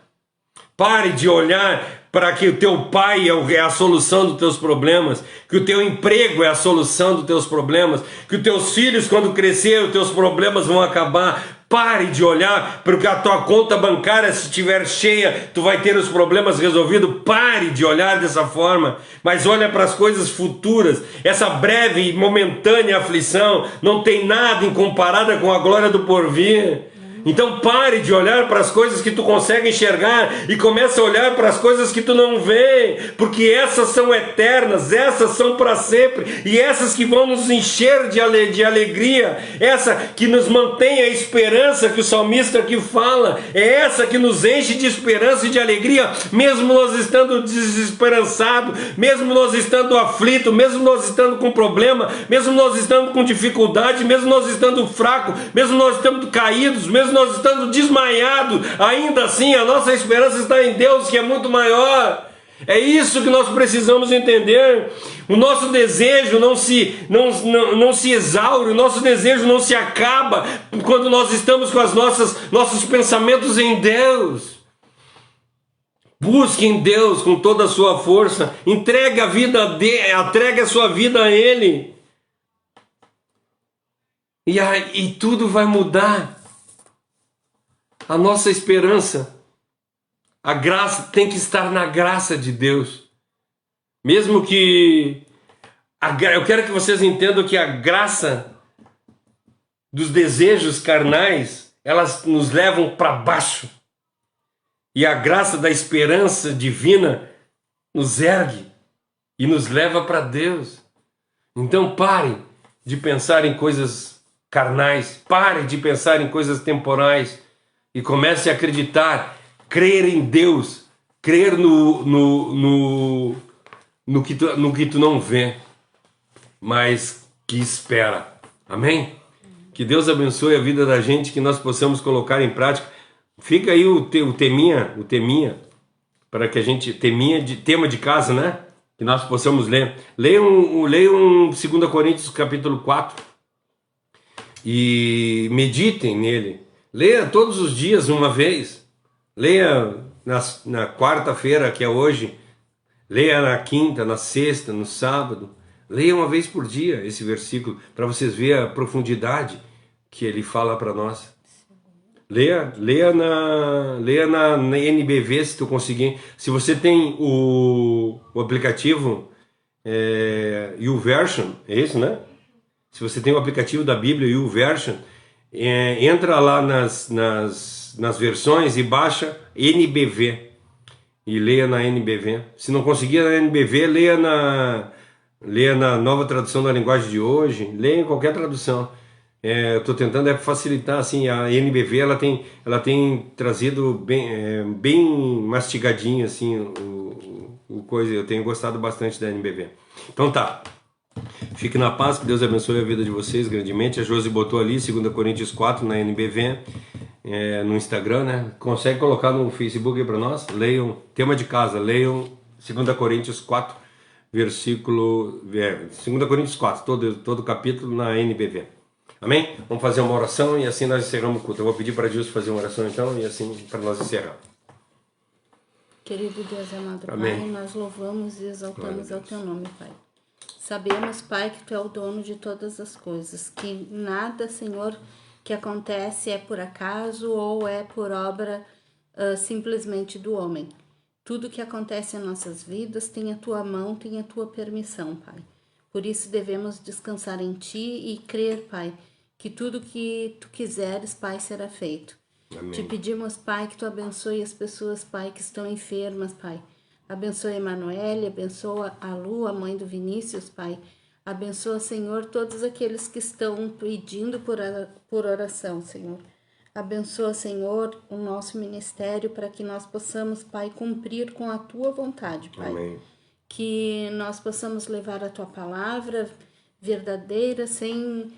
Pare de olhar para que o teu pai é a solução dos teus problemas, que o teu emprego é a solução dos teus problemas, que os teus filhos, quando crescer, os teus problemas vão acabar. Pare de olhar porque a tua conta bancária, se estiver cheia, tu vai ter os problemas resolvidos. Pare de olhar dessa forma, mas olha para as coisas futuras. Essa breve e momentânea aflição não tem nada em comparada com a glória do porvir. Então pare de olhar para as coisas que tu consegue enxergar e comece a olhar para as coisas que tu não vê, porque essas são eternas, essas são para sempre, e essas que vão nos encher de alegria, essa que nos mantém a esperança que o salmista aqui fala, é essa que nos enche de esperança e de alegria, mesmo nós estando desesperançados, mesmo nós estando aflitos, mesmo nós estando com problema, mesmo nós estando com dificuldade, mesmo nós estando fracos, mesmo nós estando caídos, mesmo nós estando desmaiados, ainda assim a nossa esperança está em Deus, que é muito maior. É isso que nós precisamos entender. O nosso desejo não se exaure, o nosso desejo não se acaba quando nós estamos com nossos pensamentos em Deus. Busque em Deus com toda a sua força, entregue a sua vida a Ele, e tudo vai mudar. A nossa esperança, a graça tem que estar na graça de Deus. Mesmo que eu quero que vocês entendam que a graça dos desejos carnais, elas nos levam para baixo. E a graça da esperança divina nos ergue e nos leva para Deus. Então pare de pensar em coisas carnais, pare de pensar em coisas temporais. E comece a acreditar, crer em Deus, crer no que tu não vê, mas que espera. Amém? Que Deus abençoe a vida da gente, que nós possamos colocar em prática. Fica aí o teminha, para que a gente, tema de casa, né? Que nós possamos ler. Leiam 2 Coríntios capítulo 4 e meditem nele. Leia todos os dias uma vez. Leia na quarta-feira, que é hoje. Leia na quinta, na sexta, no sábado. Leia uma vez por dia esse versículo, para vocês verem a profundidade que ele fala para nós. Leia na NBV, se tu conseguir. Se você tem o aplicativo YouVersion, é isso, né? Se você tem o aplicativo da Bíblia YouVersion, entra lá nas versões e baixa NBV e leia na NBV. Se não conseguir na NBV, leia na Nova Tradução da Linguagem de Hoje, leia em qualquer tradução. Eu estou tentando facilitar, assim, a NBV ela tem trazido bem mastigadinho assim, o coisa. Eu tenho gostado bastante da NBV. Então tá. Fique na paz, que Deus abençoe a vida de vocês grandemente. A Josi botou ali 2 Coríntios 4 na NBV, no Instagram, né? Consegue colocar no Facebook aí para nós? Leiam, tema de casa, leiam 2 Coríntios 4, versículo... 2 Coríntios 4, todo o capítulo na NBV. Amém? Vamos fazer uma oração e assim nós encerramos o culto. Eu vou pedir para Deus fazer uma oração então e assim para nós encerrar. Querido Deus amado Amém. Pai, nós louvamos e exaltamos ao Teu nome, Pai. Sabemos, Pai, que Tu é o dono de todas as coisas, que nada, Senhor, que acontece é por acaso ou é por obra simplesmente do homem. Tudo que acontece em nossas vidas tem a Tua mão, tem a Tua permissão, Pai. Por isso devemos descansar em Ti e crer, Pai, que tudo que Tu quiseres, Pai, será feito. Amém. Te pedimos, Pai, que Tu abençoe as pessoas, Pai, que estão enfermas, Pai. Abençoa a Emanuele, abençoa a Lu, a mãe do Vinícius, Pai. Abençoa, Senhor, todos aqueles que estão pedindo por oração, Senhor. Abençoa, Senhor, o nosso ministério para que nós possamos, Pai, cumprir com a Tua vontade, Pai. Amém. Que nós possamos levar a Tua palavra verdadeira, sem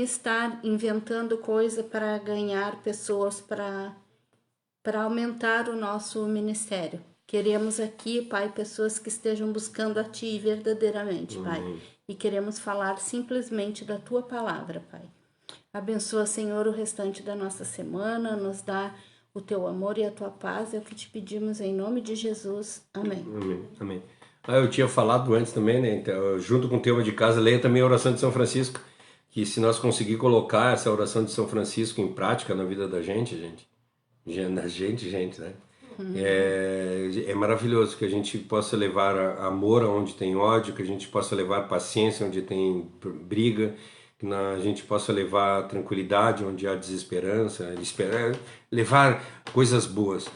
estar inventando coisa para ganhar pessoas, para aumentar o nosso ministério. Queremos aqui, Pai, pessoas que estejam buscando a Ti verdadeiramente, Pai. Amém. E queremos falar simplesmente da Tua palavra, Pai. Abençoa, Senhor, o restante da nossa semana, nos dá o teu amor e a tua paz. É o que te pedimos em nome de Jesus. Amém. Amém. Amém. Eu tinha falado antes também, né? Então, junto com o tema de casa, leia também a oração de São Francisco, que se nós conseguir colocar essa oração de São Francisco em prática na vida da gente, né? É maravilhoso que a gente possa levar amor onde tem ódio, que a gente possa levar paciência onde tem briga, que a gente possa levar tranquilidade onde há desesperança, levar coisas boas.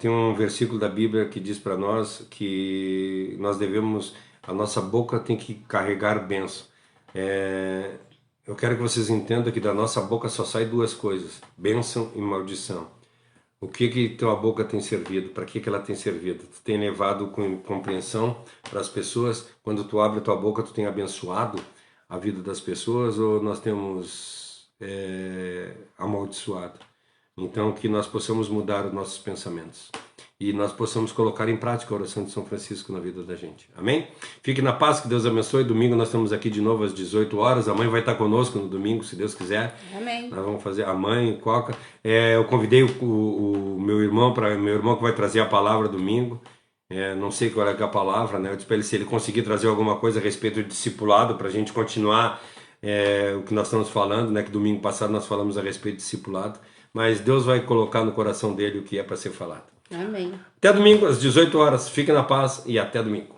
Tem um versículo da Bíblia que diz para nós que nós devemos, a nossa boca tem que carregar bênção. Eu quero que vocês entendam que da nossa boca só sai duas coisas: bênção e maldição. O que tua boca tem servido? Para que ela tem servido? Tu tem levado com compreensão para as pessoas? Quando tu abre tua boca, tu tem abençoado a vida das pessoas, ou nós temos amaldiçoado? Então, que nós possamos mudar os nossos pensamentos e nós possamos colocar em prática a oração de São Francisco na vida da gente. Amém? Fique na paz, que Deus abençoe. Domingo nós estamos aqui de novo às 18 horas. A mãe vai estar conosco no domingo, se Deus quiser. Amém. Nós vamos fazer a mãe, Coca. Eu convidei o meu irmão que vai trazer a palavra domingo. Não sei qual é a palavra, né? Eu disse para ele se ele conseguir trazer alguma coisa a respeito de discipulado para a gente continuar o que nós estamos falando, né? Que domingo passado nós falamos a respeito de discipulado. Mas Deus vai colocar no coração dele o que é para ser falado. Amém. Até domingo, às 18 horas. Fique na paz e até domingo.